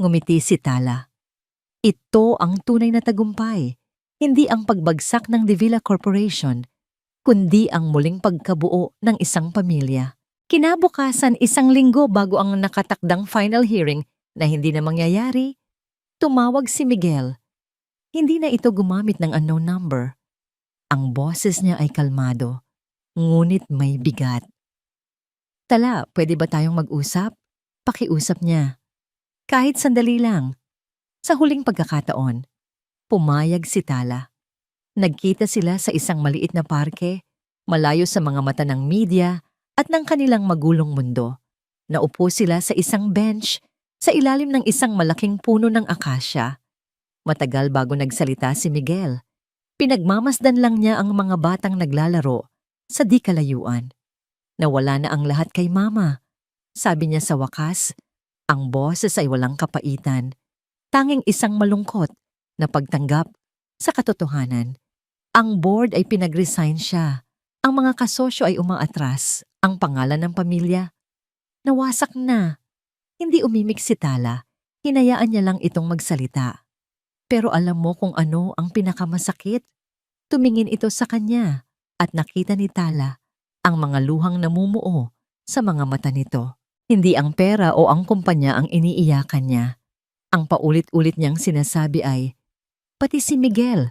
[SPEAKER 1] Ngumiti si Tala. Ito ang tunay na tagumpay. Hindi ang pagbagsak ng Davila Corporation, kundi ang muling pagkabuo ng isang pamilya. Kinabukasan, isang linggo bago ang nakatakdang final hearing na hindi na mangyayari, tumawag si Miguel. Hindi na ito gumamit ng unknown number. Ang boses niya ay kalmado, ngunit may bigat. Tala, pwede ba tayong mag-usap? Pakiusap niya. Kahit sandali lang. Sa huling pagkakataon, pumayag si Tala. Nagkita sila sa isang maliit na parke, malayo sa mga mata ng media at ng kanilang magulong mundo. Naupo sila sa isang bench sa ilalim ng isang malaking puno ng akasya. Matagal bago nagsalita si Miguel. Pinagmamasdan lang niya ang mga batang naglalaro sa di kalayuan. Nawala na ang lahat kay Mama. Sabi niya sa wakas, ang boses ay walang kapaitan. Tanging isang malungkot na pagtanggap sa katotohanan. Ang board ay pinag-resign siya. Ang mga kasosyo ay umaatras. Ang pangalan ng pamilya, nawasak na. Hindi umimik si Tala. Hinayaan niya lang itong magsalita. Pero alam mo kung ano ang pinakamasakit? Tumingin ito sa kanya at nakita ni Tala ang mga luhang namumuo sa mga mata nito. Hindi ang pera o ang kumpanya ang iniiyakan niya. Ang paulit-ulit niyang sinasabi ay, pati si Miguel,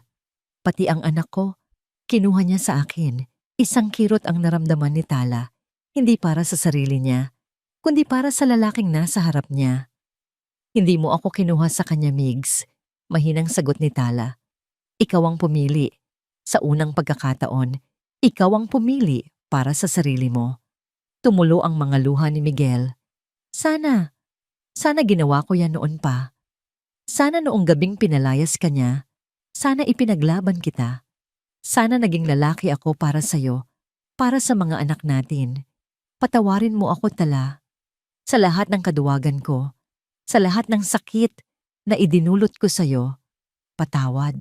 [SPEAKER 1] pati ang anak ko, kinuha niya sa akin. Isang kirot ang naramdaman ni Tala, hindi para sa sarili niya, kundi para sa lalaking nasa harap niya. Hindi mo ako kinuha sa kanya, Migs. Mahinang sagot ni Tala. Ikaw ang pumili. Sa unang pagkakataon, ikaw ang pumili para sa sarili mo. Tumulo ang mga luha ni Miguel. Sana ginawa ko yan noon pa. Sana noong gabing pinalayas ka niya, sana ipinaglaban kita. Sana naging lalaki ako para sa'yo, para sa mga anak natin. Patawarin mo ako, Tala. Sa lahat ng kaduwagan ko, sa lahat ng sakit na idinulot ko sa'yo, patawad.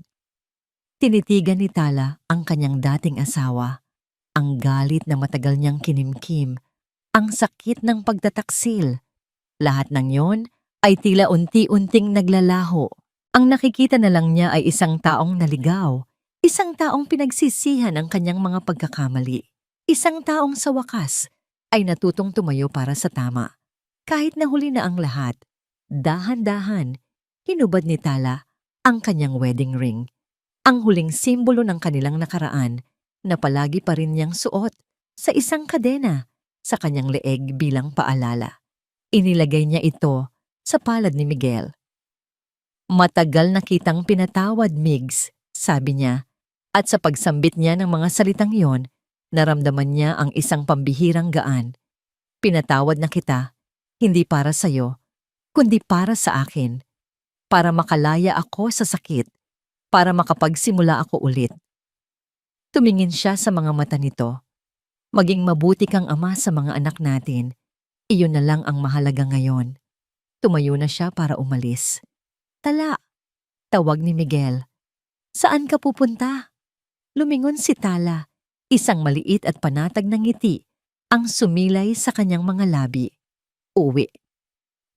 [SPEAKER 1] Tinitigan ni Tala ang kanyang dating asawa, ang galit na matagal niyang kinimkim, ang sakit ng pagtataksil. Lahat ng yon ay tila unti-unting naglalaho. Ang nakikita na lang niya ay isang taong naligaw, isang taong pinagsisihan ang kanyang mga pagkakamali, isang taong sa wakas ay natutong tumayo para sa tama. Kahit nahuli na ang lahat, dahan-dahan, hinubad ni Tala ang kanyang wedding ring, ang huling simbolo ng kanilang nakaraan na palagi pa rin niyang suot sa isang kadena sa kanyang leeg bilang paalala. Inilagay niya ito sa palad ni Miguel. Matagal na kitang pinatawad, Migs, sabi niya, at sa pagsambit niya ng mga salitang yon, Naramdaman niya ang isang pambihirang gaan. Pinatawad na kita, hindi para sa'yo, kundi para sa akin. Para makalaya ako sa sakit, para makapagsimula ako ulit. Tumingin siya sa mga mata nito. Maging mabuti kang ama sa mga anak natin. Iyon na lang ang mahalaga ngayon. Tumayo na siya para umalis. Tala, tawag ni Miguel. Saan ka pupunta? Lumingon si Tala, isang maliit at panatag na ngiti ang sumilay sa kanyang mga labi. Uwi.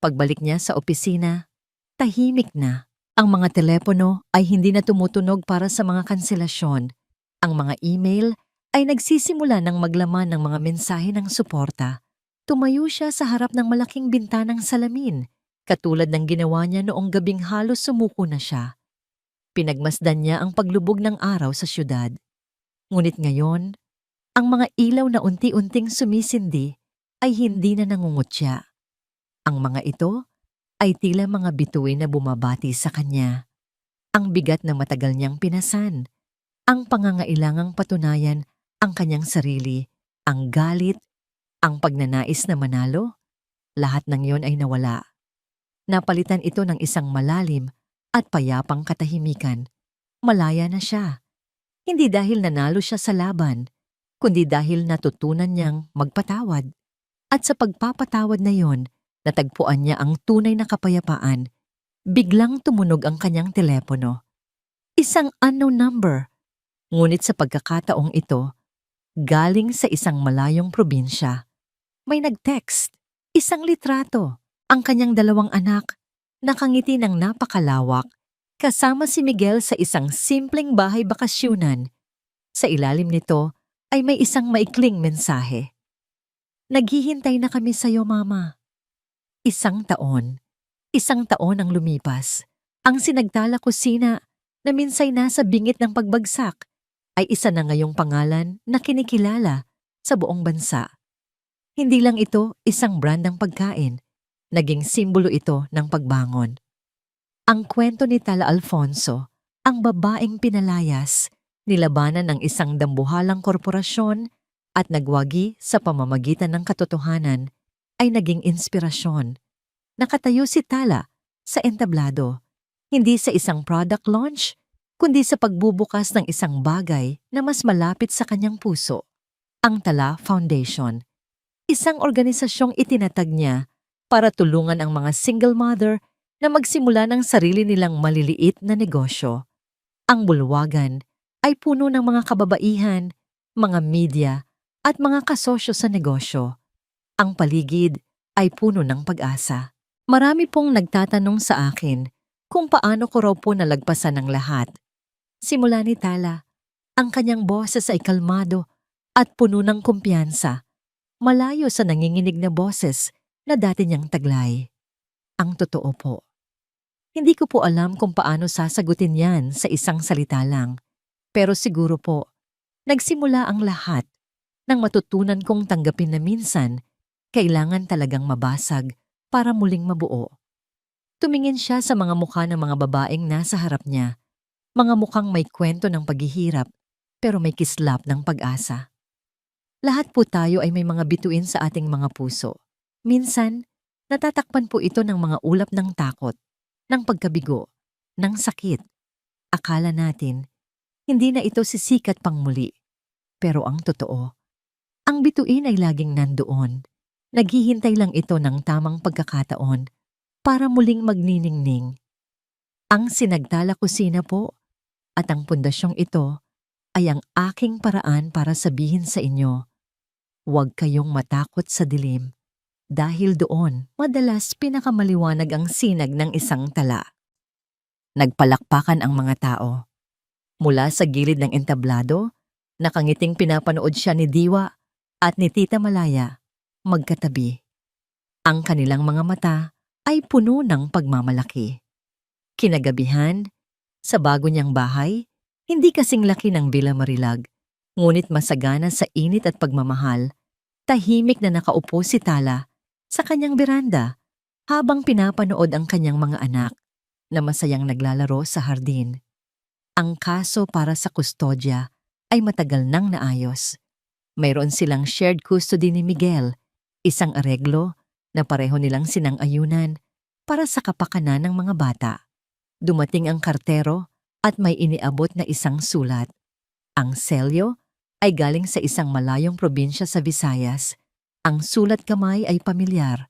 [SPEAKER 1] Pagbalik niya sa opisina, tahimik na. Ang mga telepono ay hindi na tumutunog para sa mga kanselasyon. Ang mga email ay nagsisimula ng maglaman ng mga mensahe ng suporta. Tumayo siya sa harap ng malaking bintanang salamin, katulad ng ginawa niya noong gabing halos sumuko na siya. Pinagmasdan niya ang paglubog ng araw sa syudad. Ngunit ngayon, ang mga ilaw na unti-unting sumisindi ay hindi na nangungutya. Ang mga ito ay tila mga bituin na bumabati sa kanya. Ang bigat na matagal niyang pinasan, ang pangangailangang patunayan ang kanyang sarili, ang galit, ang pagnanais na manalo, lahat ng iyon ay nawala. Napalitan ito ng isang malalim at payapang katahimikan. Malaya na siya. Hindi dahil nanalo siya sa laban, kundi dahil natutunan niyang magpatawad. At sa pagpapatawad na iyon, natagpuan niya ang tunay na kapayapaan. Biglang tumunog ang kanyang telepono. Isang unknown number. Ngunit sa pagkakataong ito, galing sa isang malayong probinsya. May nag-text, isang litrato, ang kanyang 2 anak, nakangiti ng napakalawak, kasama si Miguel sa isang simpleng bahay bakasyunan. Sa ilalim nito ay may isang maikling mensahe. Naghihintay na kami sa'yo, Mama. 1 taon. 1 taon ang lumipas. Ang sinagtala kusina na minsay nasa bingit ng pagbagsak ay isa na ngayong pangalan na kinikilala sa buong bansa. Hindi lang ito isang brand ng pagkain, naging simbolo ito ng pagbangon. Ang kwento ni Tala Alfonso, ang babaeng pinalayas, nilabanan ng isang dambuhalang korporasyon at nagwagi sa pamamagitan ng katotohanan, ay naging inspirasyon. Nakatayo si Tala sa entablado, hindi sa isang product launch, kundi sa pagbubukas ng isang bagay na mas malapit sa kanyang puso, ang Tala Foundation. Isang organisasyong itinatag niya para tulungan ang mga single mother na magsimula ng sarili nilang maliliit na negosyo. Ang bulwagan ay puno ng mga kababaihan, mga media at mga kasosyo sa negosyo. Ang paligid ay puno ng pag-asa. Marami pong nagtatanong sa akin kung paano ko raw po nalagpasan ang lahat. Simula ni Tala, ang kanyang boses ay kalmado at puno ng kumpiyansa, malayo sa nanginginig na boses na dati niyang taglay. Ang totoo po. Hindi ko po alam kung paano sasagutin yan sa isang salita lang, pero siguro po, nagsimula ang lahat nang matutunan kong tanggapin na minsan, kailangan talagang mabasag para muling mabuo. Tumingin siya sa mga mukha ng mga babaeng nasa harap niya, mga mukhang may kwento ng paghihirap pero may kislap ng pag-asa. Lahat po tayo ay may mga bituin sa ating mga puso. Minsan, natatakpan po ito ng mga ulap ng takot, ng pagkabigo, ng sakit. Akala natin, hindi na ito sisikat pang muli. Pero ang totoo, ang bituin ay laging nandoon. Naghihintay lang ito ng tamang pagkakataon para muling magniningning. Ang sinagtala kusina po at ang pundasyong ito ay ang aking paraan para sabihin sa inyo, huwag kayong matakot sa dilim dahil doon madalas pinakamaliwanag ang sinag ng isang tala. Nagpalakpakan ang mga tao. Mula sa gilid ng entablado, nakangiting pinapanood siya ni Diwa at ni Tita Malaya, magkatabi. Ang kanilang mga mata ay puno ng pagmamalaki. Kinagabihan, sa bago niyang bahay, hindi kasing laki ng Villa Marilag, ngunit masagana sa init at pagmamahal, tahimik na nakaupo si Tala sa kanyang beranda habang pinapanood ang kanyang mga anak na masayang naglalaro sa hardin. Ang kaso para sa kustodya ay matagal nang naayos. Mayroon silang shared custody ni Miguel, isang areglo na pareho nilang sinang-ayunan para sa kapakanan ng mga bata. Dumating ang kartero at may iniabot na isang sulat. Ang selyo ay galing sa isang malayong probinsya sa Visayas. Ang sulat kamay ay pamilyar.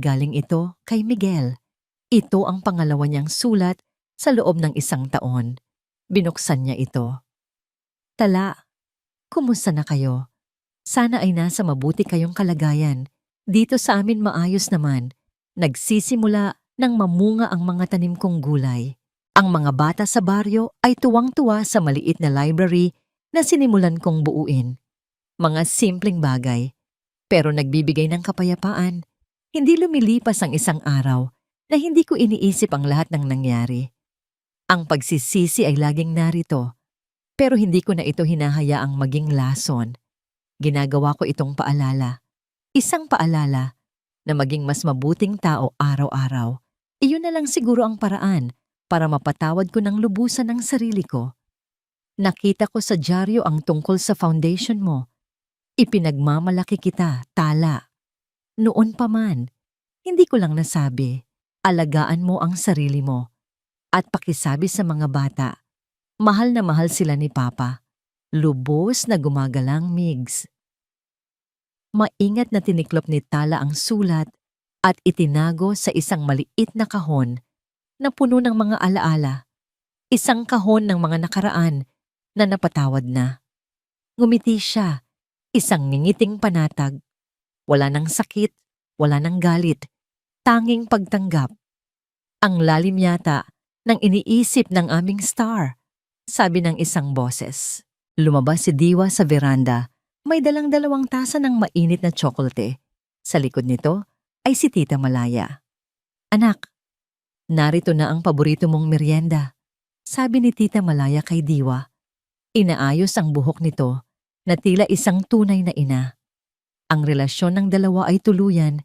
[SPEAKER 1] Galing ito kay Miguel. Ito ang pangalawa niyang sulat sa loob ng 1 taon. Binuksan niya ito. Tala, kumusta na kayo? Sana ay nasa mabuti kayong kalagayan. Dito sa amin maayos naman. Nagsisimula nang mamunga ang mga tanim kong gulay. Ang mga bata sa baryo ay tuwang-tuwa sa maliit na library na sinimulan kong buuin. Mga simpleng bagay, pero nagbibigay ng kapayapaan. Hindi lumilipas ang 1 araw na hindi ko iniisip ang lahat ng nangyari. Ang pagsisisi ay laging narito, pero hindi ko na ito hinahayaang maging lason. Ginagawa ko itong paalala. Isang paalala na maging mas mabuting tao araw-araw. Iyon na lang siguro ang paraan para mapatawad ko ng lubusan ang sarili ko. Nakita ko sa dyaryo ang tungkol sa foundation mo. Ipinagmamalaki kita, Tala. Noon pa man, hindi ko lang nasabi, alagaan mo ang sarili mo. At pakisabi sa mga bata, mahal na mahal sila ni Papa. Lubos na gumagalang, Migs. Maingat na tiniklop ni Tala ang sulat at itinago sa isang maliit na kahon na puno ng mga alaala. Isang kahon ng mga nakaraan na napatawad na. Ngumiti siya, isang ngingiting panatag. Wala nang sakit, wala nang galit, tanging pagtanggap. Ang lalim yata ng iniisip ng aming star, sabi ng isang boses. Lumabas si Diwa sa veranda, may dalang 2 tasa ng mainit na tsokolate. Sa likod nito ay si Tita Malaya. Anak, narito na ang paborito mong merienda, sabi ni Tita Malaya kay Diwa. Inaayos ang buhok nito na tila isang tunay na ina. Ang relasyon ng dalawa ay tuluyan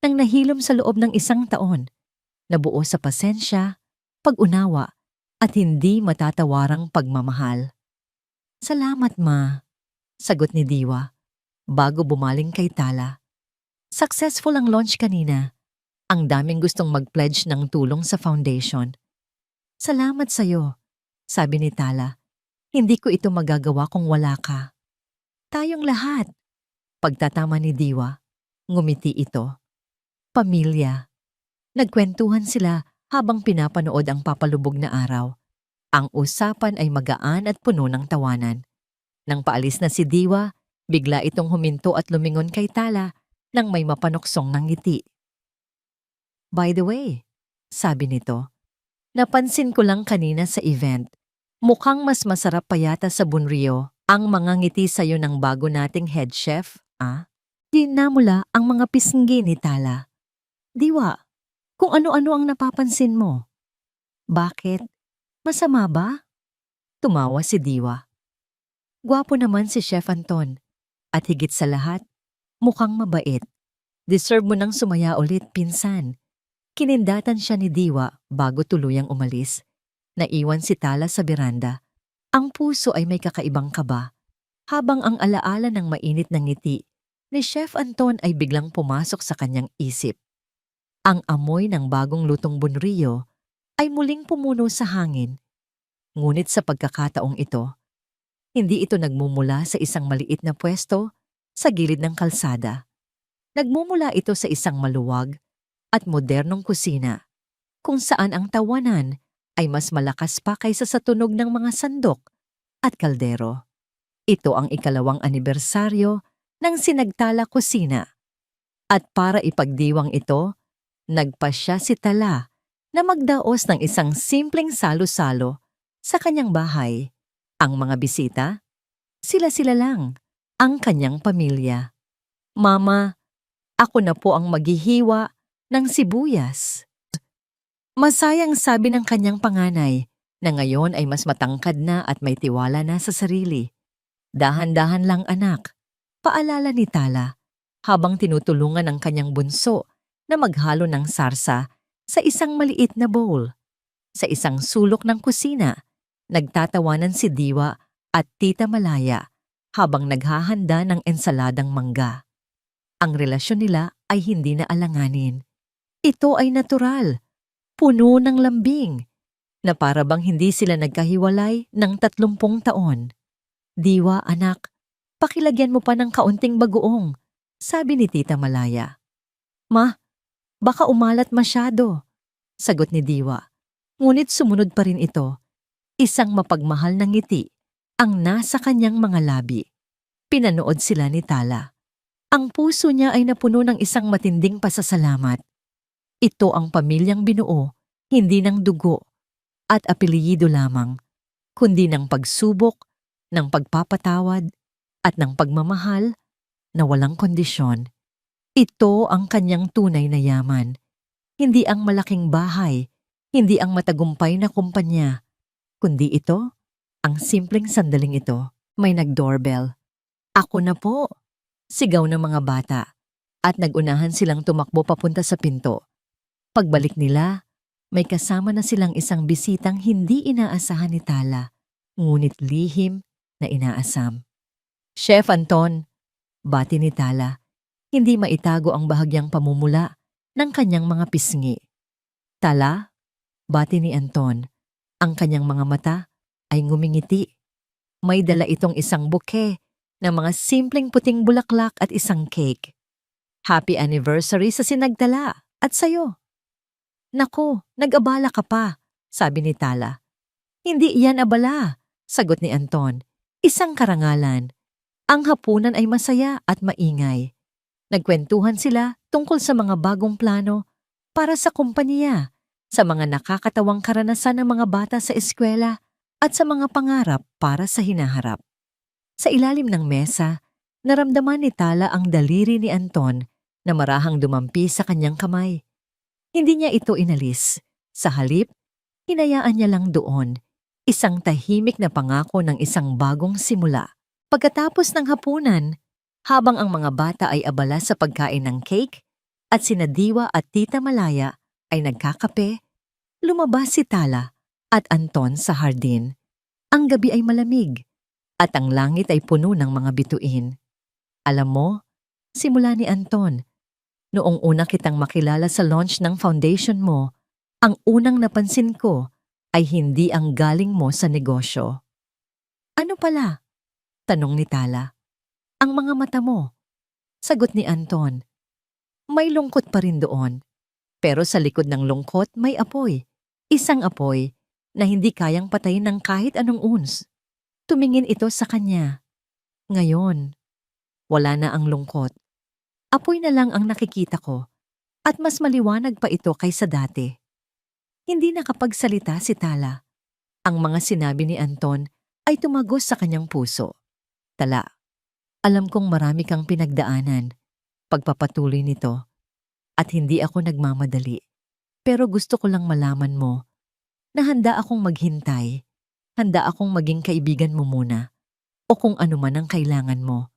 [SPEAKER 1] nang nahilom sa loob ng 1 taon, nabuo sa pasensya, pag-unawa at hindi matatawarang pagmamahal. Salamat, Ma, sagot ni Diwa bago bumaling kay Tala. Successful ang launch kanina. Ang daming gustong mag-pledge ng tulong sa foundation. Salamat sa'yo, sabi ni Tala. Hindi ko ito magagawa kung wala ka. Tayong lahat. Pagtatama ni Diwa, ngumiti ito. Pamilya. Nagkwentuhan sila habang pinapanood ang papalubog na araw. Ang usapan ay magaan at puno ng tawanan. Nang paalis na si Diwa, bigla itong huminto at lumingon kay Tala nang may mapanuksong ng ngiti. By the way, sabi nito, napansin ko lang kanina sa event, mukhang mas masarap pa yata sa Bunrio ang mga ngiti sa'yo ng bago nating head chef, ah? Dinamula ang mga pisngi ni Tala. Diwa, kung ano-ano ang napapansin mo. Bakit? Masama ba? Tumawa si Diwa. Gwapo naman si Chef Anton. At higit sa lahat, mukhang mabait. Deserve mo nang sumaya ulit, pinsan. Kinindatan siya ni Diwa bago tuluyang umalis. Naiwan si Tala sa beranda. Ang puso ay may kakaibang kaba. Habang ang alaala ng mainit na ngiti ni Chef Anton ay biglang pumasok sa kanyang isip. Ang amoy ng bagong lutong bunrio ay muling pumuno sa hangin. Ngunit sa pagkakataong ito, hindi ito nagmumula sa isang maliit na pwesto sa gilid ng kalsada. Nagmumula ito sa isang maluwag at modernong kusina, kung saan ang tawanan ay mas malakas pa kaysa sa tunog ng mga sandok at kaldero. Ito ang 2nd anibersaryo ng Sinagtala Kusina. At para ipagdiwang ito, nagpasya si Tala na magdaos ng isang simpleng salo-salo sa kanyang bahay. Ang mga bisita, sila-sila lang, ang kanyang pamilya. Mama, ako na po ang maghihiwa ng sibuyas. Masayang sabi ng kanyang panganay na ngayon ay mas matangkad na at may tiwala na sa sarili. Dahan-dahan lang anak, paalala ni Tala habang tinutulungan ang kanyang bunso na maghalo ng sarsa sa isang maliit na bowl. Sa isang sulok ng kusina, nagtatawanan si Diwa at Tita Malaya habang naghahanda ng ensaladang mangga. Ang relasyon nila ay hindi na alanganin. Ito ay natural, puno ng lambing, na para bang hindi sila nagkahiwalay ng 30 taon. "Diwa, anak, pakilagyan mo pa ng kaunting bagoong," sabi ni Tita Malaya. "Ma, baka umalat masyado," sagot ni Diwa. Ngunit sumunod pa rin ito. Isang mapagmahal na ngiti ang nasa kanyang mga labi. Pinanood sila ni Tala. Ang puso niya ay napuno ng isang matinding pasasalamat. Ito ang pamilyang binuo, hindi ng dugo at apelyido lamang, kundi ng pagsubok, ng pagpapatawad, at ng pagmamahal na walang kondisyon. Ito ang kanyang tunay na yaman. Hindi ang malaking bahay, hindi ang matagumpay na kumpanya, kundi ito, ang simpleng sandaling ito. May nag-doorbell. "Ako na po," sigaw ng mga bata, at nagunahan silang tumakbo papunta sa pinto. Pagbalik nila, may kasama na silang isang bisitang hindi inaasahan ni Tala, ngunit lihim na inaasam. "Chef Anton," bati ni Tala, hindi maitago ang bahagyang pamumula ng kanyang mga pisngi. "Tala," bati ni Anton, ang kanyang mga mata ay ngumingiti. May dala itong isang bouquet ng mga simpleng puting bulaklak at isang cake. "Happy anniversary sa sinagtala at sayo." "Naku, nag-abala ka pa," sabi ni Tala. "Hindi iyan abala," sagot ni Anton. "Isang karangalan. Ang hapunan ay masaya at maingay." Nagkwentuhan sila tungkol sa mga bagong plano para sa kumpanya, sa mga nakakatawang karanasan ng mga bata sa eskwela, at sa mga pangarap para sa hinaharap. Sa ilalim ng mesa, naramdaman ni Tala ang daliri ni Anton na marahang dumampi sa kanyang kamay. Hindi niya ito inalis. Sa halip, hinayaan niya lang doon, isang tahimik na pangako ng isang bagong simula. Pagkatapos ng hapunan, habang ang mga bata ay abala sa pagkain ng cake at sina Diwa at Tita Malaya ay nagkakape, lumabas si Tala at Anton sa hardin. Ang gabi ay malamig at ang langit ay puno ng mga bituin. "Alam mo," simula ni Anton, "noong una kitang makilala sa launch ng foundation mo, ang unang napansin ko ay hindi ang galing mo sa negosyo." "Ano pala?" tanong ni Tala. "Ang mga mata mo," sagot ni Anton. "May lungkot pa rin doon, pero sa likod ng lungkot may apoy. Isang apoy na hindi kayang patayin ng kahit anong uns." Tumingin ito sa kanya. Ngayon, wala na ang lungkot. Apoy na lang ang nakikita ko, at mas maliwanag pa ito kaysa dati. Hindi nakapagsalita si Tala. Ang mga sinabi ni Anton ay tumagos sa kanyang puso. "Tala, alam kong marami kang pinagdaanan, pagpapatuloy nito, at hindi ako nagmamadali. Pero gusto ko lang malaman mo na handa akong maghintay, handa akong maging kaibigan mo muna, o kung ano man ang kailangan mo."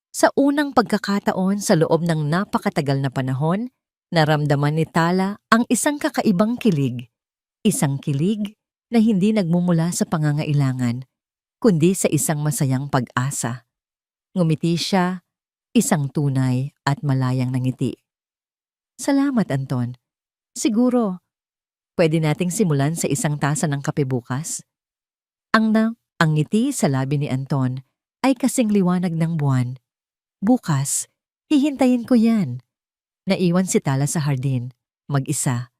[SPEAKER 1] Sa unang pagkakataon sa loob ng napakatagal na panahon, naramdaman ni Tala ang isang kakaibang kilig. Isang kilig na hindi nagmumula sa pangangailangan, kundi sa isang masayang pag-asa. Ngumiti siya, isang tunay at malayang nangiti. "Salamat, Anton. Siguro, pwede nating simulan sa isang tasa ng kape bukas?" Ang ngiti sa labi ni Anton ay kasing liwanag ng buwan. "Bukas, hihintayin ko yan." Naiwan si Tala sa hardin, mag-isa.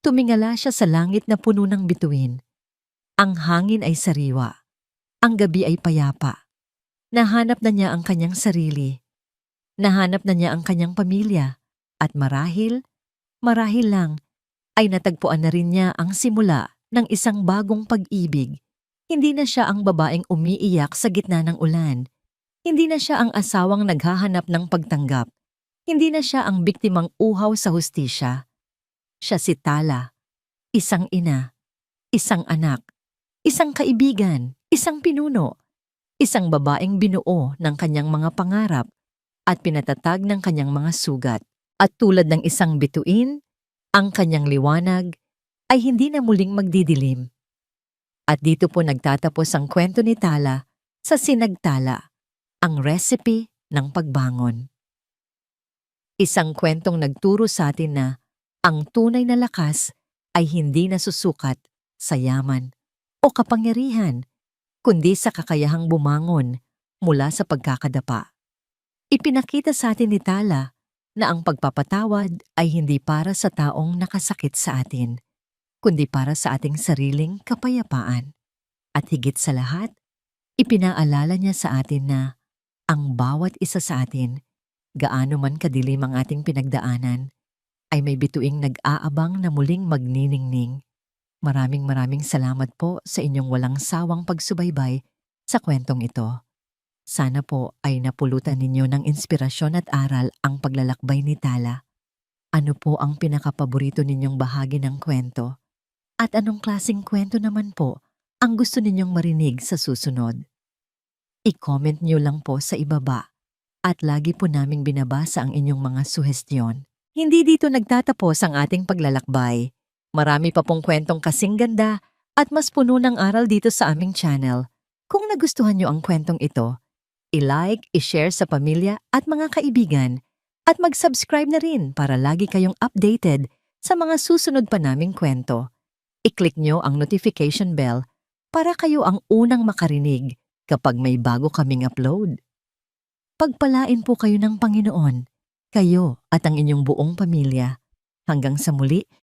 [SPEAKER 1] Tumingala siya sa langit na puno ng bituin. Ang hangin ay sariwa. Ang gabi ay payapa. Nahanap na niya ang kanyang sarili. Nahanap na niya ang kanyang pamilya. At marahil lang, ay natagpuan na rin niya ang simula ng isang bagong pag-ibig. Hindi na siya ang babaeng umiiyak sa gitna ng ulan. Hindi na siya ang asawang naghahanap ng pagtanggap. Hindi na siya ang biktimang uhaw sa hustisya. Siya si Tala, isang ina, isang anak, isang kaibigan, isang pinuno, isang babaeng binuo ng kanyang mga pangarap at pinatatag ng kanyang mga sugat. At tulad ng isang bituin, ang kanyang liwanag ay hindi na muling magdidilim. At dito po nagtatapos ang kwento ni Tala sa Sinagtala. Ang recipe ng pagbangon. Isang kwentong nagturo sa atin na ang tunay na lakas ay hindi nasusukat sa yaman o kapangyarihan, kundi sa kakayahang bumangon mula sa pagkakadapa. Ipinakita sa atin ni Tala na ang pagpapatawad ay hindi para sa taong nakasakit sa atin, kundi para sa ating sariling kapayapaan. At higit sa lahat, ipinaalala niya sa atin na ang bawat isa sa atin, gaano man kadilim ang ating pinagdaanan, ay may bituing nag-aabang na muling magniningning. Maraming salamat po sa inyong walang sawang pagsubaybay sa kwentong ito. Sana po ay napulutan ninyo ng inspirasyon at aral ang paglalakbay ni Tala. Ano po ang pinakapaborito ninyong bahagi ng kwento? At anong klaseng kwento naman po ang gusto ninyong marinig sa susunod? I-comment nyo lang po sa ibaba at lagi po naming binabasa ang inyong mga suhestyon. Hindi dito nagtatapos ang ating paglalakbay. Marami pa pong kwentong kasing ganda at mas puno ng aral dito sa aming channel. Kung nagustuhan nyo ang kwentong ito, i-like, i-share sa pamilya at mga kaibigan at mag-subscribe na rin para lagi kayong updated sa mga susunod pa naming kwento. I-click nyo ang notification bell para kayo ang unang makarinig kapag may bago kaming upload. Pagpalain po kayo ng Panginoon, kayo at ang inyong buong pamilya. Hanggang sa muli,